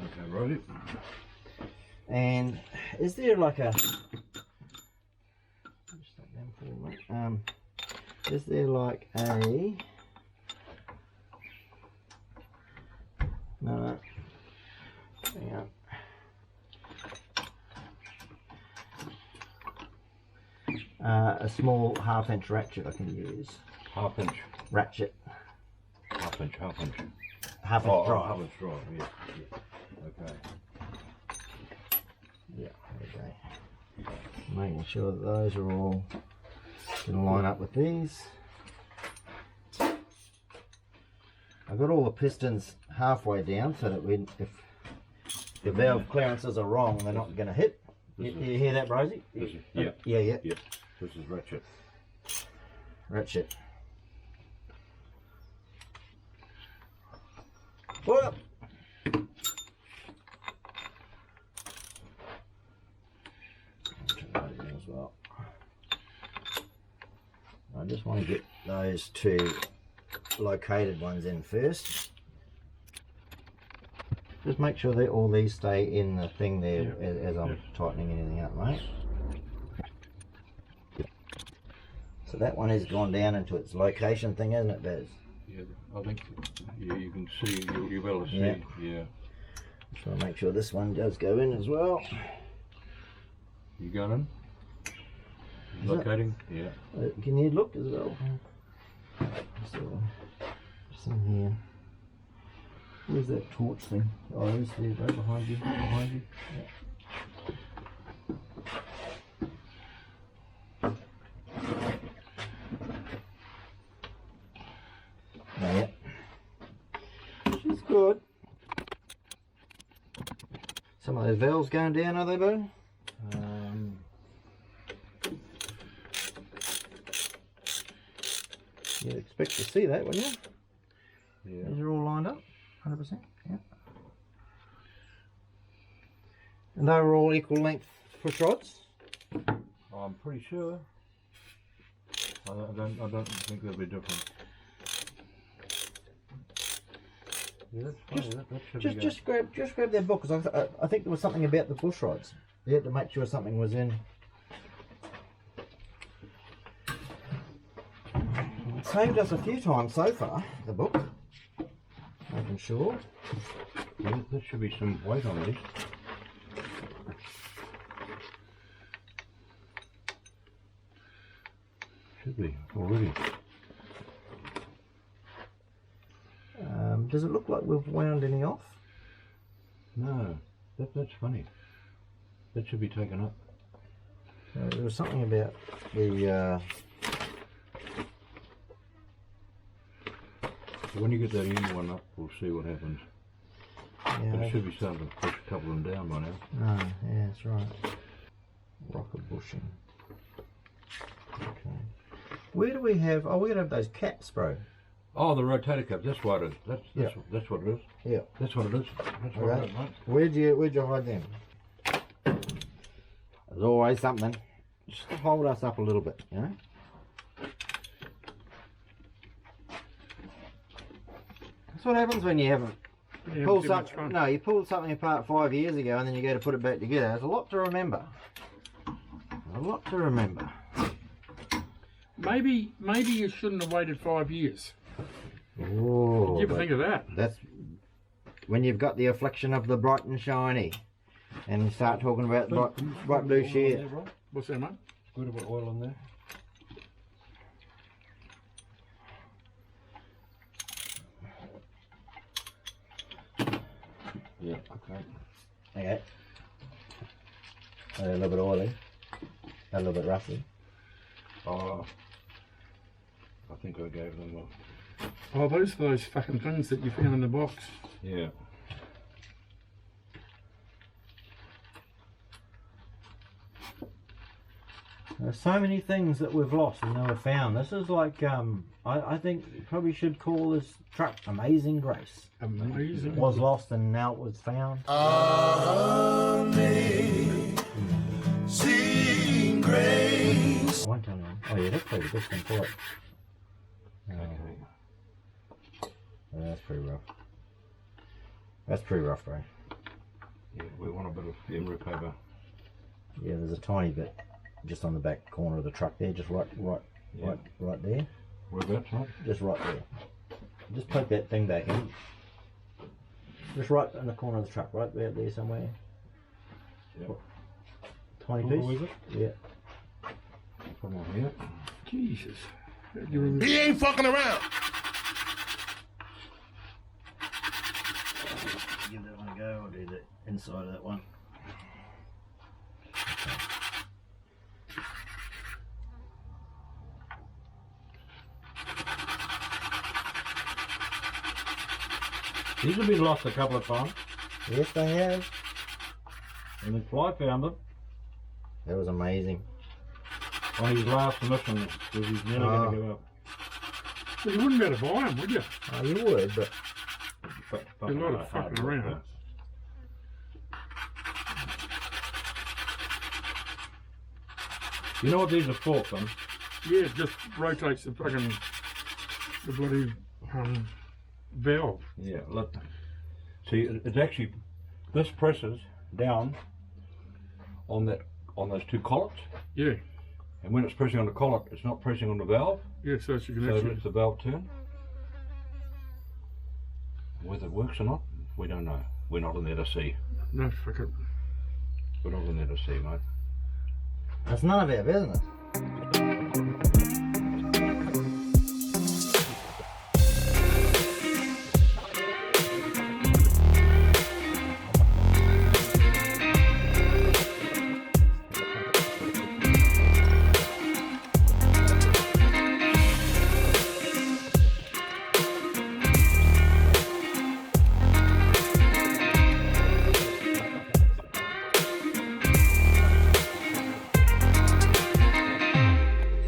Okay, righty. And is there like a is there like a no hang on. A small 1/2 inch ratchet I can use. 1/2 inch. Ratchet. 1/2 inch. 1/2 inch. 1/2 inch drive. 1/2 inch drive, yeah. Okay. Yeah, okay. Making sure that those are all going to line up with these. I've got all the pistons halfway down so that if the valve clearances are wrong, they're not going to hit. You hear that, Rosie? Yeah. Yeah. This is ratchet. Ratchet. Whoop! As well. I just want to get those 2 located ones in first. Just make sure that all these stay in the thing there as I'm tightening anything up, mate. So that one has gone down into its location thing, hasn't it, Baz? Yeah, I think you can see, you'll be able to see. Yeah. Just want to make sure this one does go in as well. You got in? Locating? Yeah. Can you look as well? Just in here. Where's that torch thing? Oh, it's there, right behind you. Yeah. Yeah. She's good. Some of those valves going down, are they, bud? You'd expect to see that, wouldn't you? Yeah. These are all lined up, 100%. Yeah. And they were all equal length push rods. I'm pretty sure. I don't think they'll be different. Yeah, that's funny. That should be just grab their book, because I think there was something about the bush rods. You had to make sure something was in. It saved us a few times so far, the book. Making sure. Yeah, there should be some weight on these. Should be already. Does it look like we've wound any off? No, that's funny. That should be taken up. There was something about the. When you get that end one up, we'll see what happens. Yeah, But it should be starting to push a couple of them down by now. Oh, yeah, that's right. Rocket bushing. Okay. Where do we have? Oh, we gotta have those caps, bro. Oh, the rotator cup. That's what it is. That's what it is. Yeah. That's what it is. That's what it is, mate. Where'd you hide them? There's always something. Just to hold us up a little bit, you know. That's what happens when you haven't pulled something. No, you pulled something apart 5 years ago, and then you go to put it back together. There's a lot to remember. A lot to remember. Maybe you shouldn't have waited 5 years. Oh, Did you ever think of that? That's when you've got the affliction of the bright and shiny, and you start talking about bright blue shear. What's that, mate? Good about oil on there. Yeah, okay. Okay. A little bit oily, a little bit rusty. Oh, I think I gave them a... Oh, those are those fucking things that you found in the box. Yeah. There's so many things that we've lost and never found. This is like, I think you probably should call this truck Amazing Grace. Amazing. It was lost and now it was found. Amazing grace. I won't tell anyone. Oh yeah, that's pretty good one for it. That's pretty rough. That's pretty rough, bro. Yeah, we want a bit of emery paper. Yeah, there's a tiny bit just on the back corner of the truck there, just right there. Whereabouts, mate? Just right there. Just poke that thing back in. Just right in the corner of the truck, right about there somewhere. Yeah. Tiny Oh, piece. is it? Yeah. Come on here. Jesus. He ain't fucking around. Give that one a go. I'll do the inside of that one. These have been lost a couple of times. Yes, they have. And the fly found them That was amazing. on his last mission because he's nearly going to give up. Well, you wouldn't be able to buy them, would you? Oh, you would, but There's a lot of fucking around. You know what these are for, son? Yeah, it just rotates the fucking the bloody valve. Yeah, look. See, it's actually, this presses down on those two collets. Yeah. And when it's pressing on the collet, it's not pressing on the valve. Yeah, so you can So it actually. lets the valve turn. Whether it works or not, we don't know. We're not in there to see. No, fuck it. We're not in there to see, mate. that's none of our business.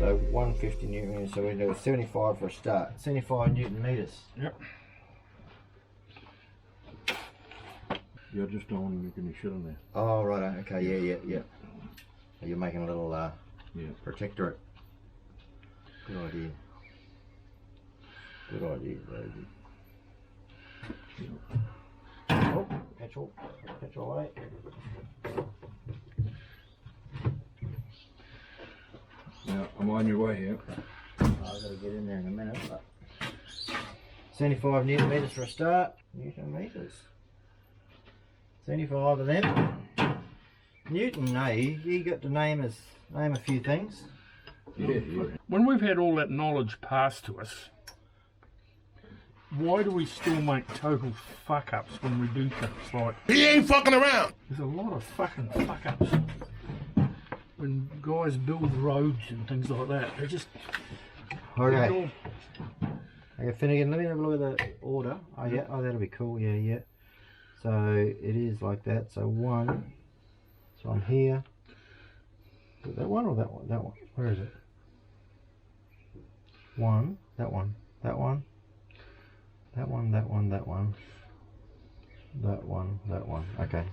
So 150 newton meters, so we do 75 for a start. 75 newton meters. Yep. You just don't want to make any shit in there. Oh, right, okay, yeah. You're making a little protectorate. Good idea. Good idea, baby. Oh, petrol away. Now, I'm on your way here. I've got to get in there in a minute. But 75 newton meters for a start. Newton meters. 75 of them. Newton, eh? You got to name a few things. Yeah. When we've had all that knowledge passed to us, why do we still make total fuck ups when we do things? Like, He ain't fucking around. there's a lot of fucking fuck ups when guys build roads and things like that. They just Okay. Okay, Finnegan, let me have a look at the order. Oh yeah, oh that'll be cool, yeah. So it is like that, so 1, so I'm here. Is it that one or that one? That one, where is it? 1, that one, that one, that one, that one, that one, that one, that one, okay.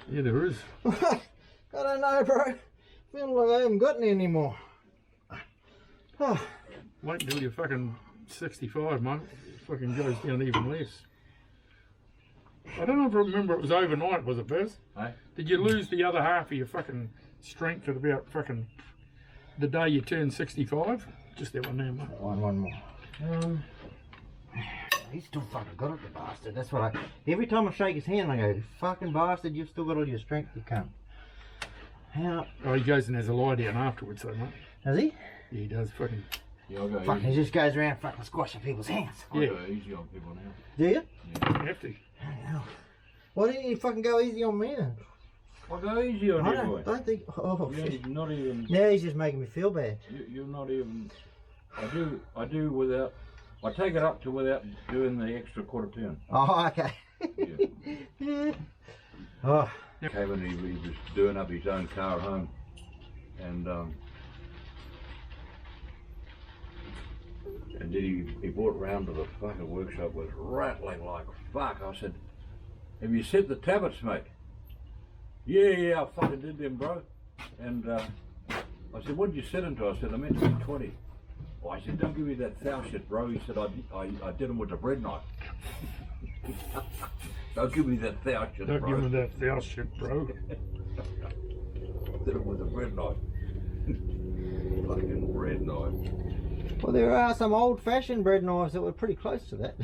yeah, there is. I don't know, bro. Feeling like I haven't got any anymore. Oh. Wait until you're fucking 65, mate. It fucking goes down even less. I don't know if I remember it was overnight, was it, Baz? Hey? Did you lose the other half of your fucking strength at about fucking the day you turned 65? Just that one there, mate. One more. He's still fucking got it, the bastard. That's what every time I shake his hand, I go, fucking bastard, you've still got all your strength, you cunt. How? Oh, he goes and has a lie down afterwards, though, mate. Does he? Yeah, he does. Fucking. Yeah, I'll go Fucking, easy. he just goes around fucking squashing people's hands. I'll Yeah. go easy on people now. Do you? You have to. Why didn't you fucking go easy on me then? I'll go easy on I you, boy. don't think. Oh, You're not even. now he's just making me feel bad. You're not even. I do without. I take it up to without doing the extra quarter turn. Oh, okay. Yeah. Oh. Came in, he was doing up his own car at home, and then he brought round to the fucking workshop, was rattling like fuck. I said, "Have you set the tablets, mate?" Yeah, I fucking did them, bro. And I said, "What did you set them to?" I said, "I meant to be 20. Oh, I said, "Don't give me that thou shit, bro." He said, I did them with the bread knife. Don't give me that thou shit, Don't bro. give me that thou shit, bro. Did it with a bread knife. Fucking bread knife. Well, there are some old-fashioned bread knives that were pretty close to that.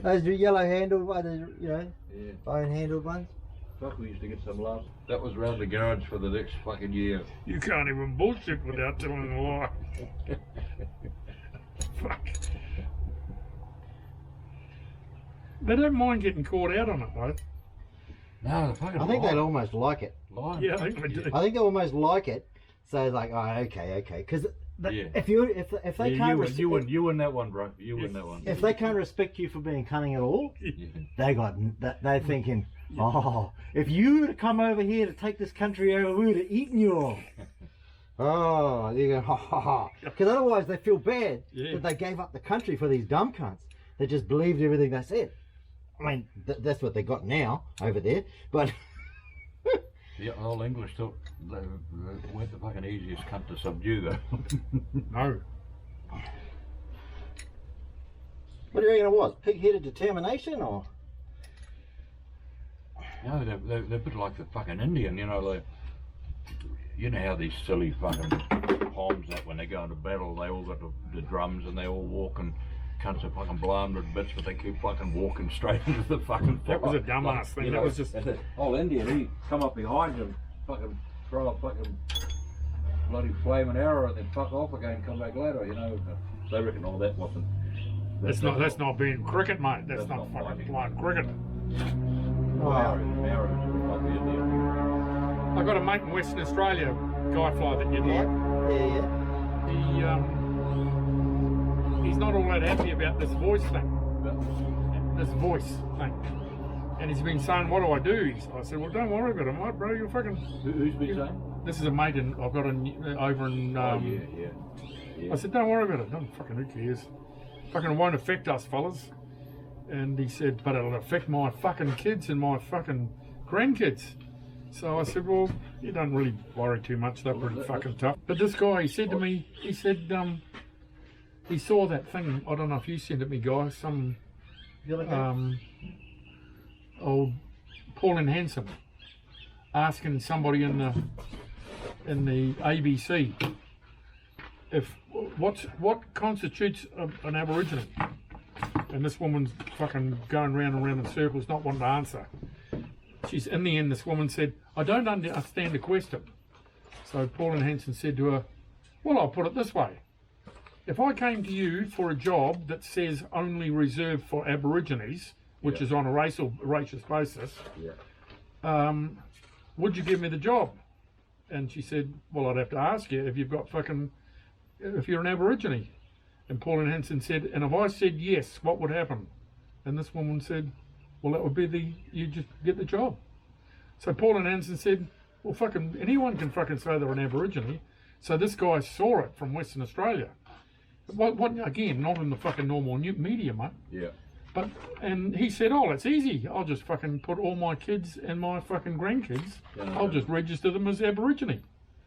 those yellow-handled ones, you know, Yeah. bone-handled ones. Fuck, we used to get some last. That was round the garage for the next fucking year. You can't even bullshit without telling a lie. Fuck. They don't mind getting caught out on it, though. No, the fucking I think they'll almost like it. lie. Yeah, I think they do. I think they almost like it. So like, oh, okay. Because Yeah. if they can't you win that one, bro. You win that one. if they can't respect you for being cunning at all, Yeah. they're thinking, oh, if you were to come over here to take this country over, we would have eaten you all. Oh, you go, ha ha ha. Because otherwise they feel bad that they gave up the country for these dumb cunts that just believed everything they said. I mean, that's what they got now over there. But Yeah, old English took, they weren't the fucking easiest cunt to subdue though. No. What do you reckon it was? Pig-headed determination, or? No, they're a bit like the fucking Indian, you know, you know how these silly fucking Poms that when they go into battle, they all got the drums and they all walk and cunts are fucking blown to bits, but they keep fucking walking straight into the fucking fire. That was a dumbass thing. You That know, was just. and the old Indian, he come up behind him, fucking throw a fucking bloody flaming arrow and then fuck off again, come back later, you know. They reckon all that wasn't. That's not being cricket, mate. That's not fucking playing cricket. I got a mate in Western Australia, guy fly that you'd like. Yeah. He's not all that happy about this voice thing. This voice thing. And he's been saying, what do I do? I said, well, don't worry about it, mate, bro. You're fucking. Who's been saying? This is a mate I've got over in. Yeah. I said, don't worry about it. Don't fucking, who cares? Fucking won't affect us, fellas. And he said, but it'll affect my fucking kids and my fucking grandkids. So I said, well, you don't really worry too much. They're pretty fucking tough. But this guy, he said to me, he said, he saw that thing. I don't know if you sent it me, guys. Some old Pauline Hanson asking somebody in the ABC if what constitutes an Aboriginal. And this woman's fucking going round and round in circles, not wanting to answer. She's in the end. This woman said, "I don't understand the question." So Pauline Hanson said to her, "Well, I'll put it this way: if I came to you for a job that says only reserved for Aborigines, which is on a racist basis, would you give me the job?" And she said, "Well, I'd have to ask you if you've got if you're an Aborigine." And Pauline Hanson said, "And if I said yes, what would happen?" And this woman said, "Well, that would be you just get the job." So Pauline Hanson said, "Well, fucking anyone can fucking say they're an Aborigine." So this guy saw it from Western Australia. What again, not in the fucking normal media, mate. Yeah. And he said, "Oh, it's easy. I'll just fucking put all my kids and my fucking grandkids, I'll just register them as Aborigine."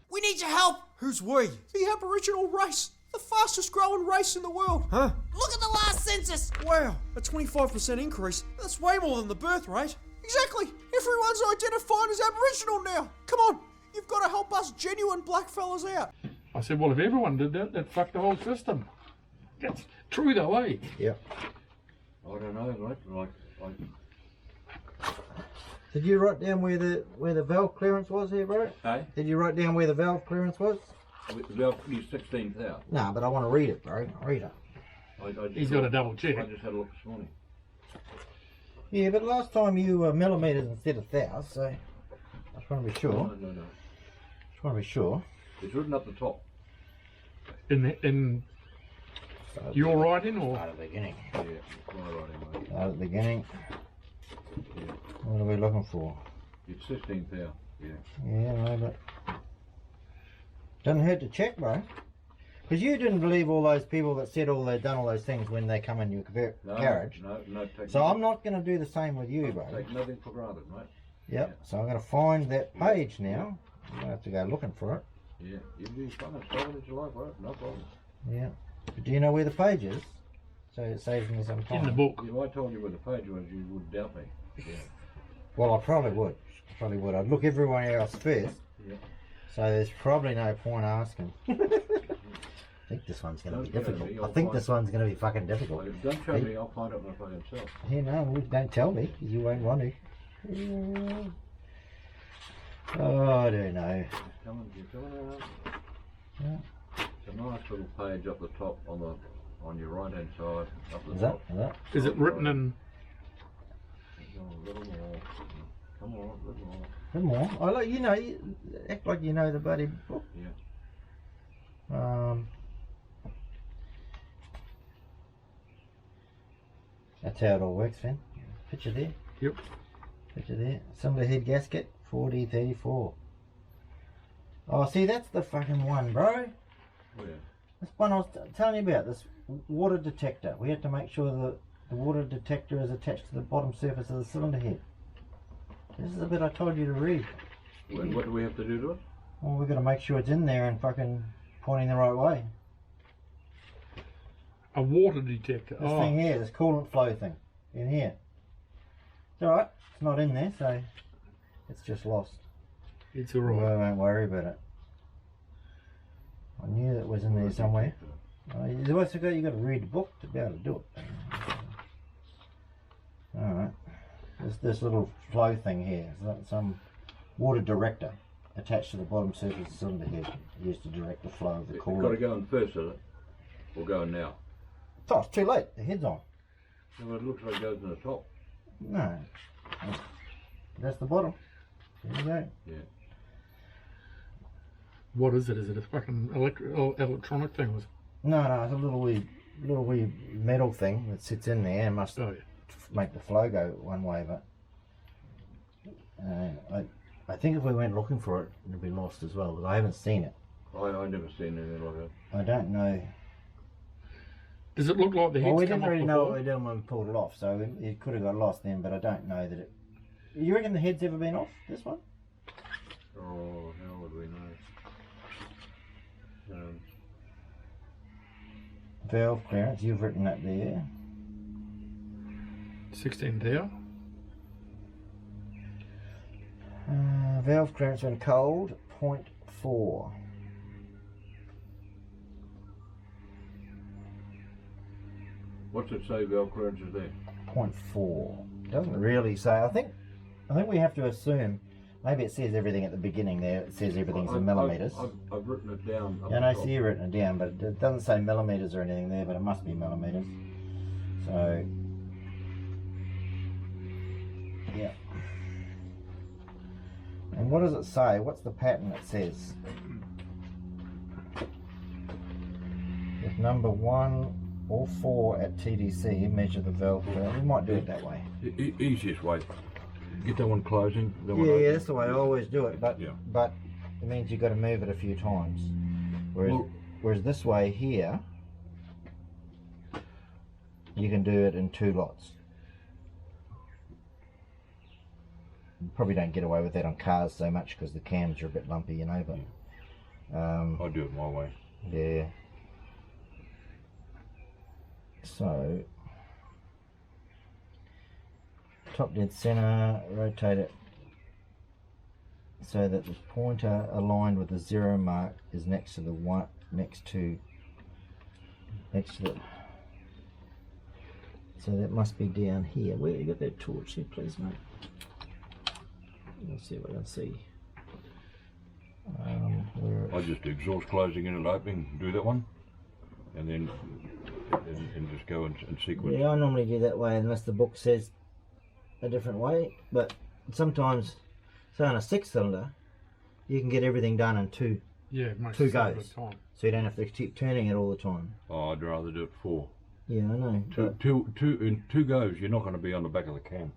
We need your help. Who's we? The Aboriginal race. The fastest growing race in the world. Huh? Look at the last census. Wow, a 25% increase. That's way more than the birth rate. Exactly. Everyone's identified as Aboriginal now. Come on, you've got to help us genuine blackfellas out. I said, well, if everyone did that, that'd fuck the whole system. That's true though, eh? Yeah. I don't know, like Did you write down where the valve clearance was here, bro? Hey? Did you write down where the valve clearance was? Valve is 16,000. No, but I want to read it, bro. Read it. He's got to double check. I just had a look this morning. Yeah, but last time you were millimetres instead of thous, so I just want to be sure. No. Just want to be sure. It's written up the top. In your writing or? Start at the beginning. Yeah, it's my writing, mate. Start at the beginning. Yeah. What are we looking for? It's 16,000. Yeah. Yeah, no, but doesn't hurt to check, bro. Because you didn't believe all those people that said done all those things when they come in your carriage. No. So I'm not going to do the same with you, bro. Take nothing for granted, mate. Yep. Yeah. So I'm going to find that page now. I'm going to have to go looking for it. Yeah. You do fucking stuff as you like, bro. No problem. Yeah. But do you know where the page is? So it saves me some time. In the book. If I told you where the page was, you would doubt me. Yeah. Well, I probably would. I'd look everywhere else first. Yeah. So there's probably no point asking. I think this one's going to be difficult. I think this one's going to be fucking difficult. Well, don't show me, I'll find out my fucking self. Yeah, no, don't tell me, because you won't want to. Oh, I don't know. Coming out. Yeah. It's a nice little page up the top on your right hand side. Up the Is top. that? Is it written in? A little more. Come on, a little more. Some more. I like, you act like you know the bloody book. Yeah. That's how it all works, Finn. Picture there. Yep. Picture there. Cylinder head gasket, 4D34. Oh, see, that's the fucking one, bro. Oh, yeah. This one I was telling you about, this water detector. We had to make sure that the water detector is attached to the bottom surface of the cylinder head. This is the bit I told you to read. And what do we have to do to it? Well, we've got to make sure it's in there and fucking pointing the right way. A water detector. This thing here, this coolant flow thing, in here. It's alright, it's not in there, so it's just lost. It's alright. Well, I won't worry about it. I knew it was in there somewhere. You've got to read the book to be able to do it. Alright. This little flow thing here, some water director attached to the bottom surface of the cylinder head used to direct the flow of the coolant. It's got to go in first, is it? Or go in now? Oh, it's too late. The head's on. Well, it looks like it goes in the top. No. That's the bottom. There you go. Yeah. What is it? Is it a fucking electronic thing? No, it's a little wee metal thing that sits in there and must make the flow go one way, but I think if we went looking for it, it'd be lost as well, but I haven't seen it. I've never seen anything like that. I don't know. Does it look like the head's Well, we come didn't off really know what before? we were doing when we pulled it off, so it could have got lost then, but I don't know that it... You reckon the head's ever been off, this one? Oh, how would we know? Valve clearance, you've written that there. 16 there. Valve clearance when cold, 0.4. What's it say valve clearance is there? 0.4. Doesn't really say. I think we have to assume. Maybe it says everything at the beginning there. It says everything's in millimetres. I've written it down. Yeah, no, I see you written it down, but it doesn't say millimetres or anything there, but it must be millimetres. So, yeah. And what does it say? What's the pattern it says? If number 1 or 4 at TDC, measure the valve clearance. We might do it that way. Easiest way. Get that one closing. That one Yeah, open. that's the way I always do it, but Yeah. but it means you've got to move it a few times. Whereas this way here, you can do it in 2 lots. You probably don't get away with that on cars so much because the cams are a bit lumpy, you know, but I do it my way. yeah. So top dead center, rotate it so that the pointer aligned with the 0 mark is next to the one, next to the, so that must be down here. Where you got that torch here, please, mate? Let's see if I can see. I just do exhaust closing in and opening, do that one, and then and just go in sequence. Yeah, I normally do that way unless the book says a different way, but sometimes, say on a 6-cylinder, you can get everything done in two goes, so you don't have to keep turning it all the time. Oh, I'd rather do it 4. Yeah, I know. In 2 goes, you're not going to be on the back of the cam.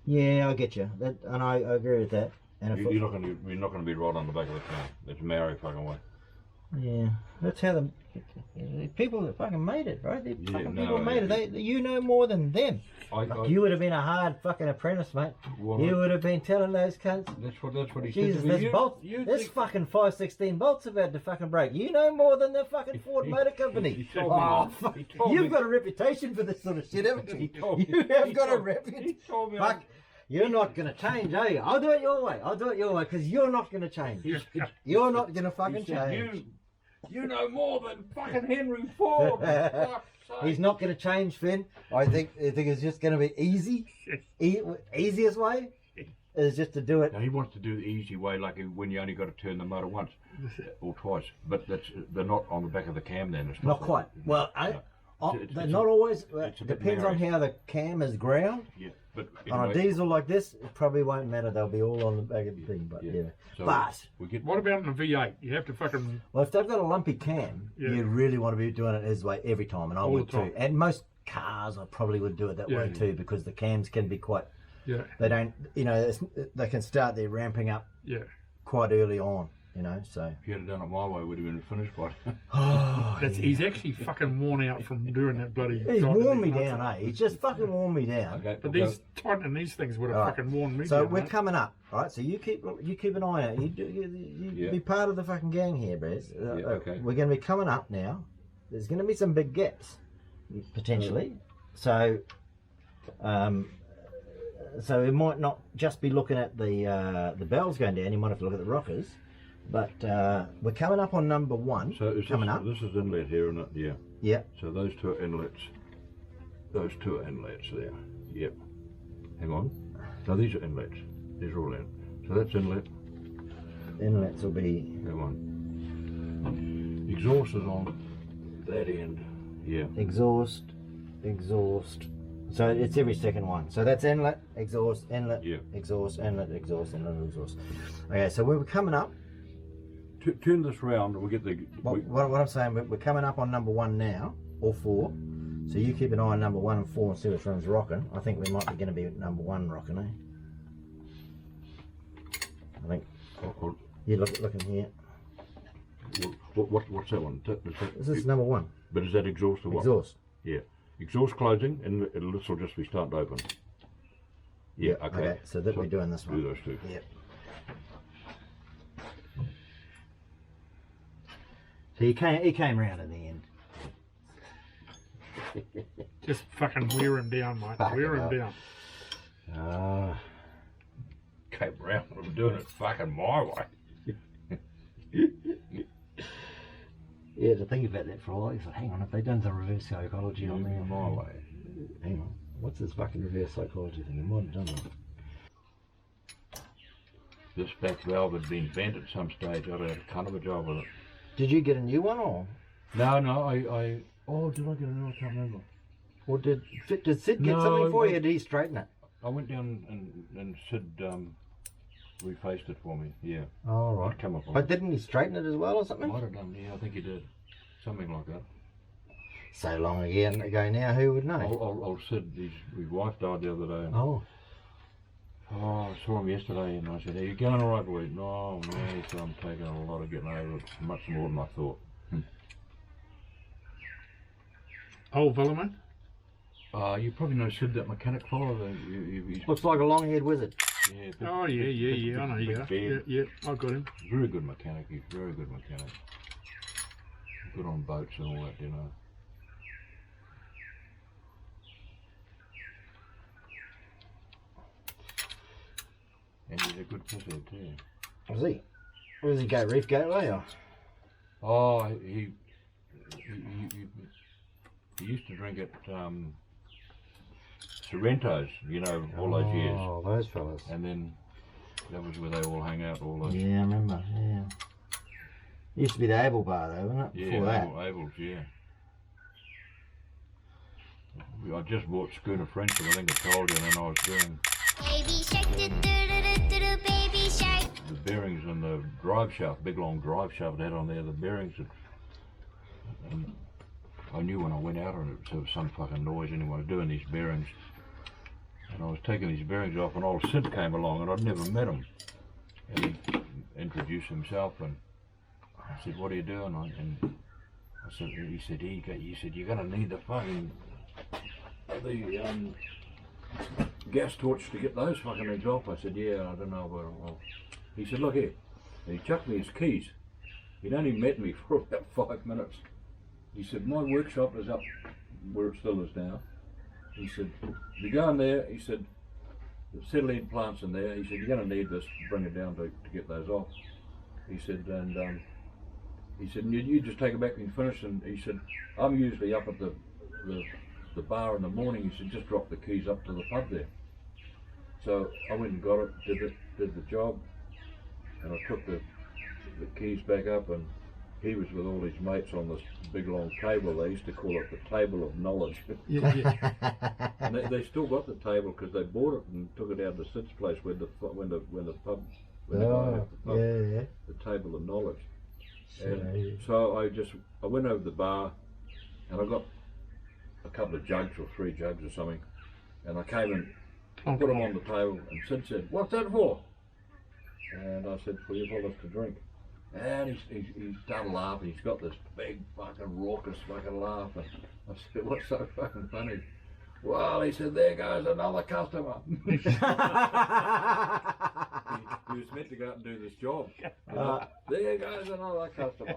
Yeah, I get you. That, and I agree with that. And if You're not going to be right on the back of the cam. It's Maori fucking way. yeah, that's how the people that fucking made it, right? The fucking people made it. You know more than them. You would have been a hard fucking apprentice, mate. You would have been telling those cunts. That's what he Jesus, said. This fucking 516 bolts about to fucking break. You know more than the fucking Ford Motor Company. You've got a reputation for this sort of shit, haven't you? You have got a reputation. Fuck. You're not going to change, are you? I'll do it your way. I'll do it your way because you're not going to change. You're not going to fucking change. You know more than fucking Henry Ford. He's not going to change, Finn. I think it's just going to be easy. Easiest way is just to do it. Now he wants to do the easy way, like when you only got to turn the motor once or twice. But they're not on the back of the cam then. It's not quite. Well, they're not always. Depends on how the cam is ground. Yeah. But on a diesel like this, it probably won't matter. They'll be all on the back of the thing. But yeah. So but what about in a V8? You have to fucking. Well, if they've got a lumpy cam, you really want to be doing it his way every time, and I would too. And most cars, I probably would do it that way too, because the cams can be quite. Yeah. They don't. You know, they can start their ramping up. Yeah. Quite early on. you know, so. If you had done it my way, we'd have been finished by now. Oh, He's actually fucking worn out from doing that bloody. He's worn me down, eh? He's just fucking worn me down. Okay, But we'll these tightening these things would have All right. fucking worn me So down. we're mate. coming up, right? So you keep an eye out. You Yeah. be part of the fucking gang here, Baz. Okay. We're going to be coming up now. There's going to be some big gaps, potentially. So, so we might not just be looking at the bells going down. You might have to look at the rockers. But we're coming up on number 1. So is coming up. this is inlet here, isn't it? Yeah. Yeah. So those two are inlets. Those two are inlets there. Yep. Hang on. No, these are inlets. These are all in. So that's inlet. Inlets will be. Hang on. Exhaust is on that end. Yeah. Exhaust. So it's every second one. So that's inlet, exhaust, inlet, Yeah. exhaust, inlet, exhaust, inlet, exhaust. Okay, so when we're coming up, Turn this round and we get the. what I'm saying, we're coming up on number 1 now, or 4. So you keep an eye on number 1 and 4 and see which one's rocking. I think we might be going to be at number 1 rocking, eh? I think. You look in here. What's that one? This is number 1. But is that exhaust or what? Exhaust. Yeah. Exhaust closing and this will just be starting to open. Yeah, okay. So that we're doing this one. Do those two. Yep. So he came round at the end. Just fucking wear him down, mate. Fuck Wear it him up. down. Came round. I'm doing it fucking my way. Yeah, to think about that for a while, he's like, hang on, if they done some reverse psychology on me, my way. Hang on, what's this fucking reverse psychology thing? I might have done that. This back valve had been bent at some stage. I'd had a kind of a job with it. Did you get a new one, or? No, I. Oh, did I get a new one? I can't remember. Or did Sid get something for you, or did he straighten it? I went down and Sid refaced it for me, yeah. Oh, right. I'd come up on But didn't he straighten it as well, or something? Might have done, yeah, I think he did. Something like that. So long ago now, who would know? Old Sid, his wife died the other day. And, Oh. I saw him yesterday and I said, are you going all right, boy? No, he said, I'm taking a lot of getting over it, much more than I thought. Old fella, mate? You probably know Sid, that mechanic fella. Looks like a long-haired wizard. Yeah, Oh, yeah, I know you big are. beard. Yeah, I got him. Very good mechanic, he's very good mechanic. Good on boats and all that, you know. And he's a good pisser too. Was he? Where does he go? Reef Gateway, or? Oh, he used to drink at Sorrento's, you know, all those years. Oh, those fellas. And then that was where they all hang out, all those. Yeah, I remember, yeah. Used to be the Able Bar, though, wasn't it? Yeah, Before that. Abel's, yeah. I just bought Schooner French, and I think I told you, and then I was doing Baby shark, do baby shark. the bearings and the drive shaft, big long drive shaft it had on there, the bearings. And I knew when I went out on it, there was some fucking noise anyway. I was doing these bearings. And I was taking these bearings off, and old Sid came along, and I'd never met him. And he introduced himself, and I said, what are you doing? And I said, he said, you're going to need the fucking, the gas torch to get those fucking things off. I said, yeah, I don't know, but he said, look here. And he chucked me his keys. He'd only met me for about 5 minutes. He said, my workshop is up where it still is now. He said, you go in there, he said, the acetylene plant's in there. He said, you're going to need this to bring it down to get those off. He said, and he said, you just take it back when you finish. And he said, I'm usually up at the bar in the morning. He said, just drop the keys up to the pub there. So I went and got it, did the job, and I took the keys back up, and he was with all his mates on this big long table. They used to call it the table of knowledge. Yeah. And they still got the table because they bought it and took it out to Sid's place when the pub, when the guy had the pub, yeah. the table of knowledge. And so I went over to the bar, and I got a couple of jugs or 3 jugs or something, and I came and put them on the table, and Sid said, what's that for? And I said, for you fellas to drink. And he started laughing. He's got this big fucking raucous fucking laugh. And I said, what's so fucking funny? Well, he said, there goes another customer. he was meant to go out and do this job. You know? There goes another customer.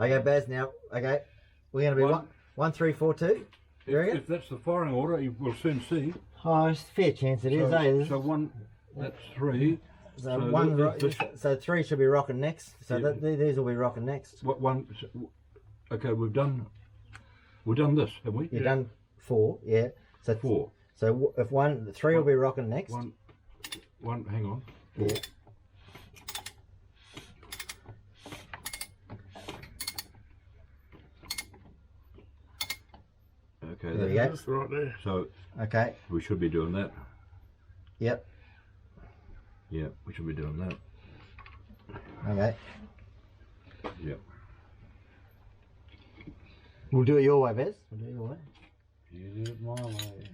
Okay, Baz, now, okay, we're going to be 1, 3, 4, 2. If that's the firing order, you will soon see. Oh, it's a fair chance it is, eh? So 1, that's 3. So 3 should be rocking next. So Yeah. these will be rocking next. What 1? Okay, we've done this, have we? You've done 4, yeah. So 4. So if 3 will be rocking next. 1. Hang on. Yeah. Okay, There we go. That's right there. So Okay. we should be doing that. Yep. Yeah, we should be doing that. Okay. Yep. We'll do it your way, Baz. We'll do it your way. You do it my way.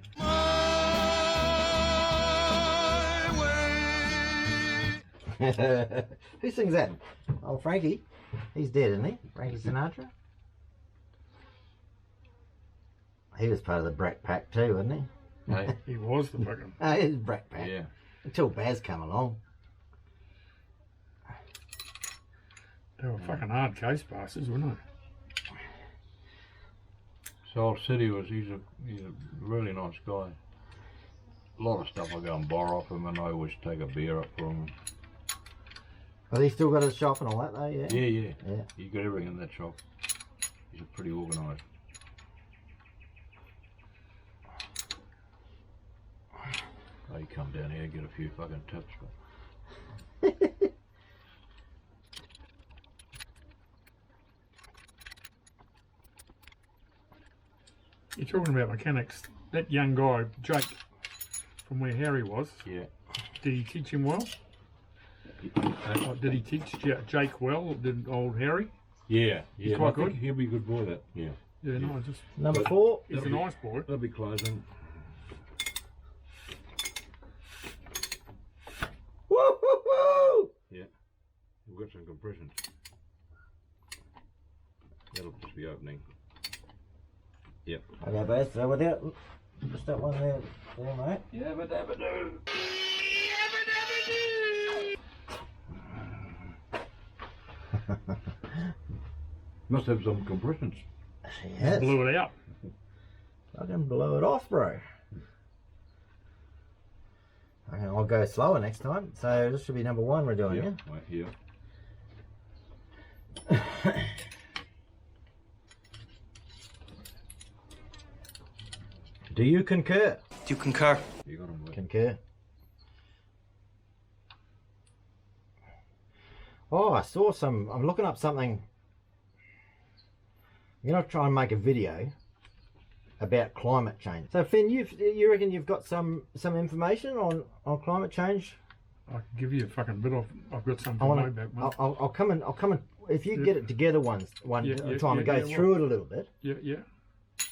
Who sings that? Oh, Frankie. He's dead, isn't he? Frankie Sinatra. He was part of the Brat Pack too, wasn't he? Hey. He was the fucking. He was Brat Pack. Yeah. Until Baz come along. They were fucking hard case passes, weren't they? So old City he's a really nice guy. A lot of stuff I go and borrow off him, and I always take a beer up from him. Has he still got his shop and all that though, yeah? Yeah. Yeah. He's got everything in that shop. He's pretty organised. Oh, you come down here and get a few fucking tips, but You're talking about mechanics. That young guy, Jake, from where Harry was. yeah. Did he teach him well? Did he teach Jake well? Did old Harry? Yeah. He's quite I think good. He'll be a good boy. That. Yeah. Yeah, no, just. Number 4. He's a nice boy. They'll be closing. Woo-hoo-hoo! Yeah. We've got some compressions. That'll just be opening. Yep. Okay, Baz, so without just that one there, mate. Yeah, but dabba do. Must have some compressions. Yes. Blew it out. I can blow it off, bro. Okay, I'll go slower next time. So this should be number 1 we're doing, Yeah. yeah? Right here. Do you concur? Do you concur? You got them. Concur. Oh, I saw some. I'm looking up something. I'm gonna try and make a video about climate change. So Finn, you reckon you've got some information on climate change? I can give you a fucking bit of. I've got something I way wanna, back, mate. I'll come and if you Yeah. get it together one Yeah, time and go yeah, through it a little bit. Yeah.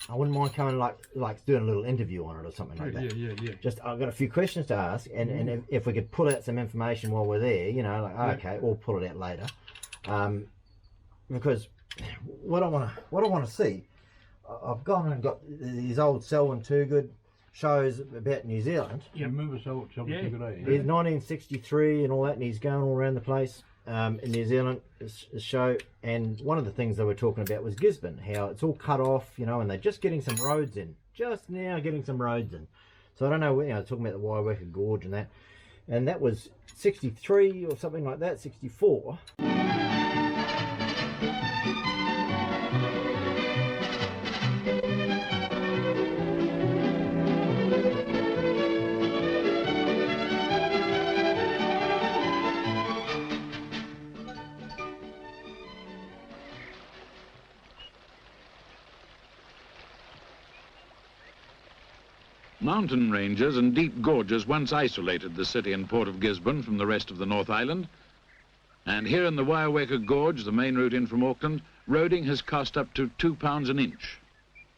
I wouldn't mind coming like doing a little interview on it or something like that. Yeah. Just I've got a few questions to ask, and if we could pull out some information while we're there, you know, like okay, we'll pull it out later, because what I want to see, I've gone and got these old Selwyn Toogood shows about New Zealand. Yeah, remember Selwyn Toogood? He's 1963 and all that, and he's going all around the place in New Zealand, a show, and one of the things they were talking about was Gisborne, how it's all cut off, you know, and they're just getting some roads in, just now getting some roads in. So I don't know, you know, talking about the Waiwaka Gorge and that was 63 or something like that, 64. Mountain ranges and deep gorges once isolated the city and port of Gisborne from the rest of the North Island. And here in the Waiwaka Gorge, the main route in from Auckland, roading has cost up to £2 an inch.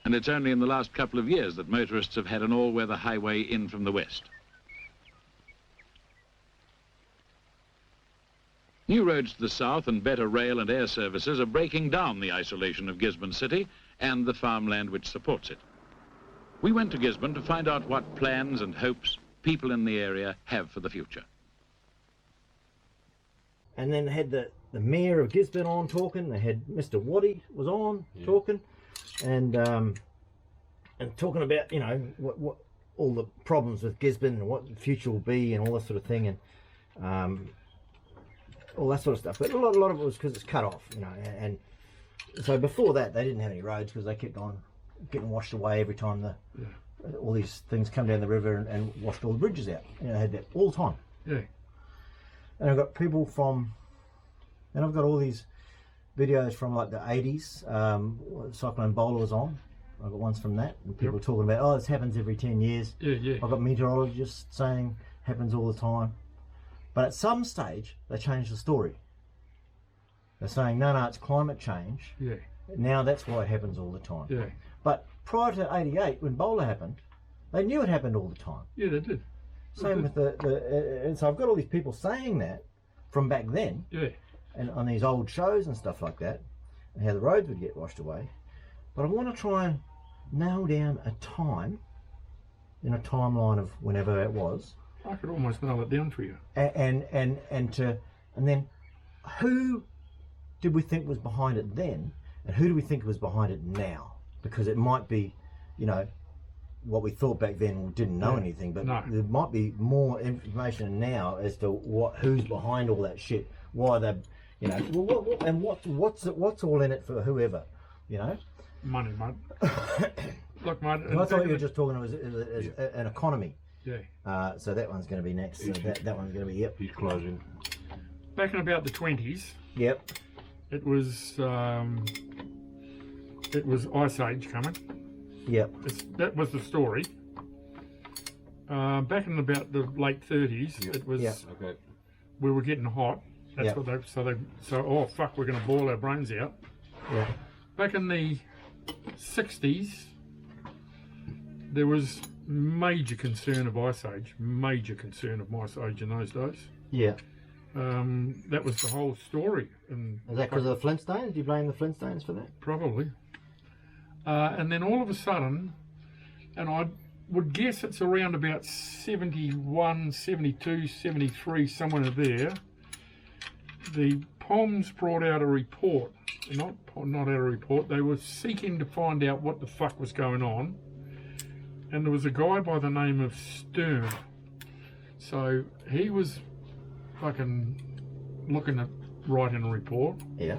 And it's only in the last couple of years that motorists have had an all-weather highway in from the west. New roads to the south and better rail and air services are breaking down the isolation of Gisborne City and the farmland which supports it. We went to Gisborne to find out what plans and hopes people in the area have for the future. And then they had the mayor of Gisborne on talking. They had Mr. Waddy was on talking, and talking about, you know, what all the problems with Gisborne and what the future will be and all that sort of thing, and all that sort of stuff. But a lot of it was because it's cut off, you know. And so before that, they didn't have any roads because they kept on getting washed away every time all these things come down the river and washed all the bridges out. You know, they had that all the time. Yeah. And I've got people from, and I've got all these videos from like the 80s. Cyclone Bowler was on. I've got ones from that, and people talking about, oh, this happens every 10 years. Yeah. I've got meteorologists saying happens all the time. But at some stage, they changed the story. They're saying, no, it's climate change. Yeah. Now that's why it happens all the time. Yeah. But prior to 88, when Bowler happened, they knew it happened all the time. Yeah, they did. Same with and so I've got all these people saying that from back then. Yeah. And on these old shows and stuff like that, and how the roads would get washed away. But I want to try and nail down a time, in a timeline of whenever it was. I could almost nail it down for you. And then who did we think was behind it then, and who do we think was behind it now? Because it might be, you know, what we thought back then, we didn't know anything, but there might be more information now as to who's behind all that shit, why they, you know, what's all in it for whoever, you know. Money, mate. Look, mate. I thought you were just talking as an economy. Yeah. So that one's going to be next. So that one's going to be He's closing. Back in about the 20s. Yep. It was Ice Age coming. Yep. That was the story. Back in about the late 30s, it was. Okay. We were getting hot. That's what they. So oh fuck, we're going to boil our brains out. Yeah. Back in the 60s, there was major concern of Ice Age. Major concern of Ice Age in those days. Yeah. That was the whole story. And is that because of the Flintstones? Do you blame the Flintstones for that? Probably. And then all of a sudden, and I would guess it's around about 71, 72, 73, somewhere there, the POMs brought out a report. Not out a report, they were seeking to find out what the fuck was going on. And there was a guy by the name of Stern. So he was fucking looking at writing a report. Yeah.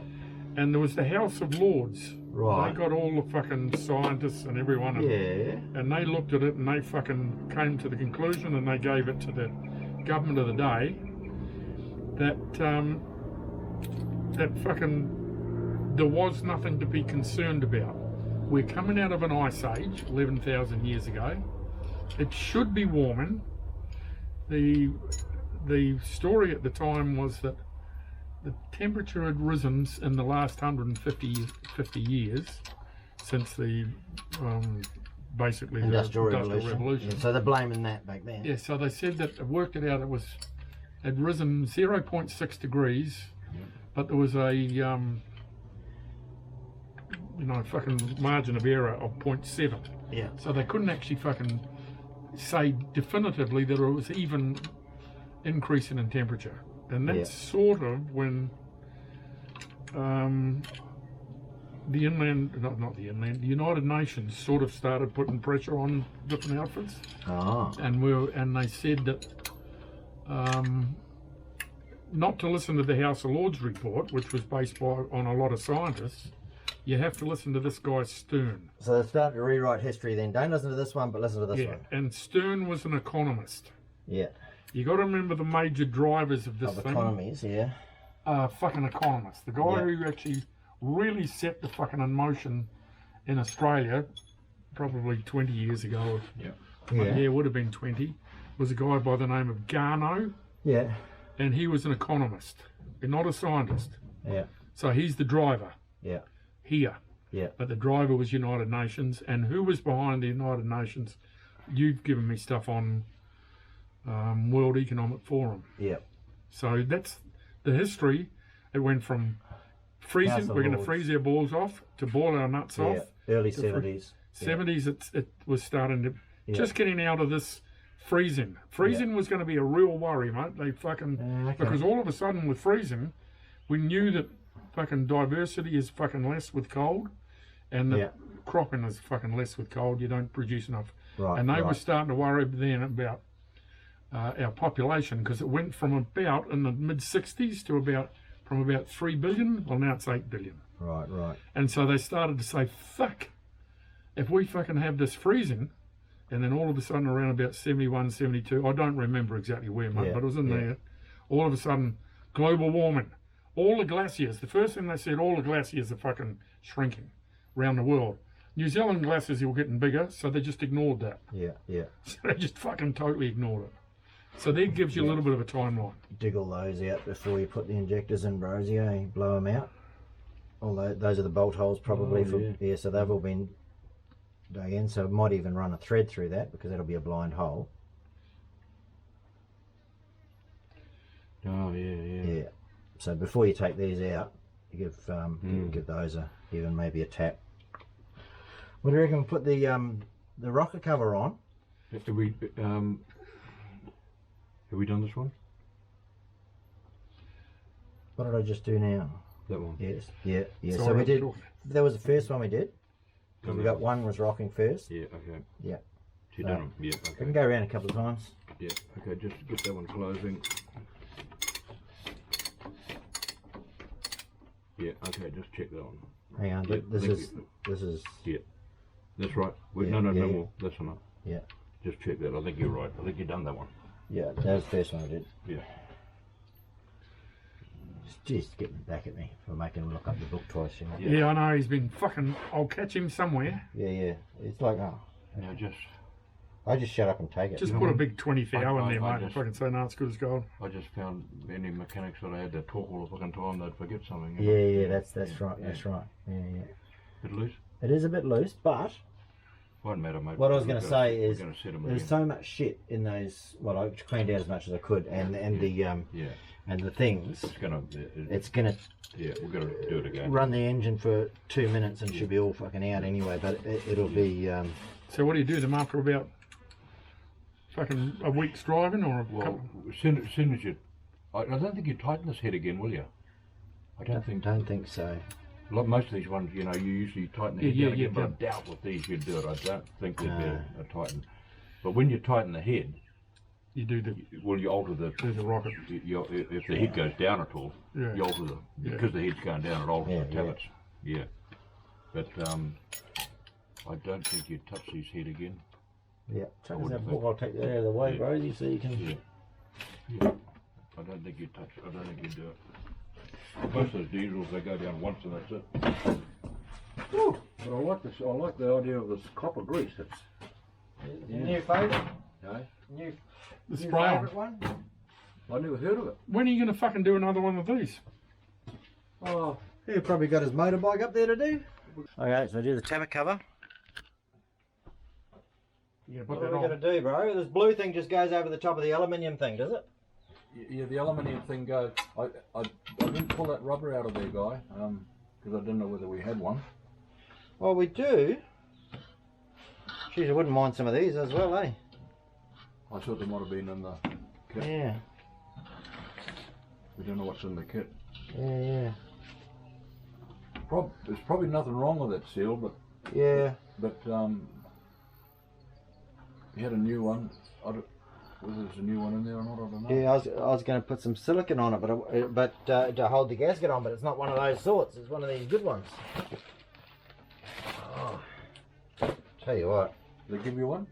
And there was the House of Lords. Right. They got all the fucking scientists and everyone. And they looked at it and they fucking came to the conclusion, and they gave it to the government of the day that that fucking there was nothing to be concerned about. We're coming out of an ice age 11,000 years ago. It should be warming. The story at the time was that the temperature had risen in the last 50 years since the basically Industrial the Industrial Revolution. Yeah, so they're blaming that back then. Yeah, so they said that, worked it out, it had risen 0.6 degrees, but there was a fucking margin of error of 0.7. Yeah. So they couldn't actually fucking say definitively that it was even increasing in temperature. And that's sort of when the United Nations sort of started putting pressure on different outfits. And they said that not to listen to the House of Lords report, which was based on a lot of scientists. You have to listen to this guy Stern. So they're starting to rewrite history then. Don't listen to this one, but listen to this one. And Stern was an economist. Yeah. You got to remember the major drivers of this thing. Economies, yeah. Fucking economist. The guy who actually really set the fucking in motion in Australia, probably 20 years ago. Yeah, it would have been 20. Was a guy by the name of Garneau. Yeah. And he was an economist, not a scientist. Yeah. So he's the driver. Yeah. Here. Yeah. But the driver was United Nations. And who was behind the United Nations? You've given me stuff on World Economic Forum. Yeah. So that's the history, it went from freezing, House of we're going to Lords. freeze our balls off to boil our nuts Yeah, off. early to 70s. 70s, it was starting to, Yeah. just getting out of this freezing. Freezing was going to be a real worry, mate. They fucking, Okay. because all of a sudden with freezing, we knew that fucking diversity is fucking less with cold, and the cropping is fucking less with cold. You don't produce enough. Right, And they were right. starting to worry then about our population, because it went from about in the mid 60s to about 3 billion. Well, now it's 8 billion. Right, right. And so they started to say, fuck, if we fucking have this freezing, and then all of a sudden around about 71, 72, I don't remember exactly where, mate, Yeah, but it was in yeah. there, all of a sudden, global warming. All the glaciers, the first thing they said, all the glaciers are fucking shrinking around the world. New Zealand glaciers were getting bigger, so they just ignored that. Yeah, yeah. So they just fucking totally ignored it. So that gives you a little bit of a timeline. Dig all those out before you put the injectors in, Brosy, eh? Blow them out. Although those are the bolt holes probably yeah. so they've all been dug in, so it might even run a thread through that because that'll be a blind hole. Oh yeah. Yeah. So before you take these out, you give those even maybe a tap. What do you reckon? Put the rocker cover on. Have we done this one? What did I just do now? That one. Yes. Yeah. Yeah. So So we I'm did. talking. That was the first one we did. 'Cause we got one was rocking first. Yeah. Okay. Yeah. So you done them? Yeah. We Okay. can go around a couple of times. Yeah. Okay. Just get that one closing. Yeah. Okay. Just check that one. Hang on. Yeah, This thank is you. this is. Yeah. That's right. Wait, Yeah, no yeah, more. That's enough. Yeah. Just check that. I think you're right. I think you've done that one. Yeah. That was the first one I did. Yeah. Just getting back at me for making him look up the book twice, you know. Yeah, I know, he's been fucking, I'll catch him somewhere. Yeah, yeah. It's like, oh. Now just. I just shut up and take it. Just you put know? a big 20 thou in there, I mate, and just- fucking say, no, it's good as gold. I just found any mechanics that I had to talk all the fucking time, they'd forget something. you Yeah, know? yeah, that's right, that's right. Yeah, yeah. Bit loose? It is a bit loose, but Won't matter, mate. what I was We're going to say we're is gonna set 'em there's again. so much shit in those. Well, I cleaned out as much as I could, and the Yeah. and the things. It's gonna. Yeah, we're gonna do it again. Run the engine for 2 minutes and should be all fucking out anyway. But it'll be. So what do you do them after about fucking a week's driving or a Well, couple? as soon as you, I don't think you tighten this head again, will you? I don't think. Don't think so. Like most of these ones, you know, you usually tighten the head Yeah, down yeah, again, but I yeah. doubt with these you'd do it. I don't think they'd be No. a tighten. But when you tighten the head, You do the you alter the. do the rocket. If the head goes down at all, Yeah. you alter the Yeah. because the head's going down. It alters Yeah, the tellets. Yeah. But I don't think you'd touch his head again. Yeah. Chuck us wouldn't that think. book. I'll take that out of the way, Yeah. Rosie, so you can. Yeah. Yeah. I don't think you'd touch. I don't think you'd do it. Most of those diesels, they go down once and that's it. Whew. But I like this. I like the idea of this copper grease. It's New favourite? no. New. The New spray on. favourite one? I never heard of it. When are you going to fucking do another one of these? Oh, He probably got his motorbike up there to do. Okay, so do the tablet cover. Yeah, What put are that we going on. to do, bro? This blue thing just goes over the top of the aluminium thing, does it? yeah. The aluminium thing goes. I didn't pull that rubber out of there, guy, because I didn't know whether we had one. Well, we do. Geez, I wouldn't mind some of these as well, eh? I thought they might have been in the kit. Yeah, We don't know what's in the kit. yeah, There's probably nothing wrong with that seal, but yeah. you had a new one. Whether there's a new one in there or not, I don't know. Yeah, I was going to put some silicone on it, but to hold the gasket on, but it's not one of those sorts. It's one of these good ones. Oh. Tell you what. They give you one?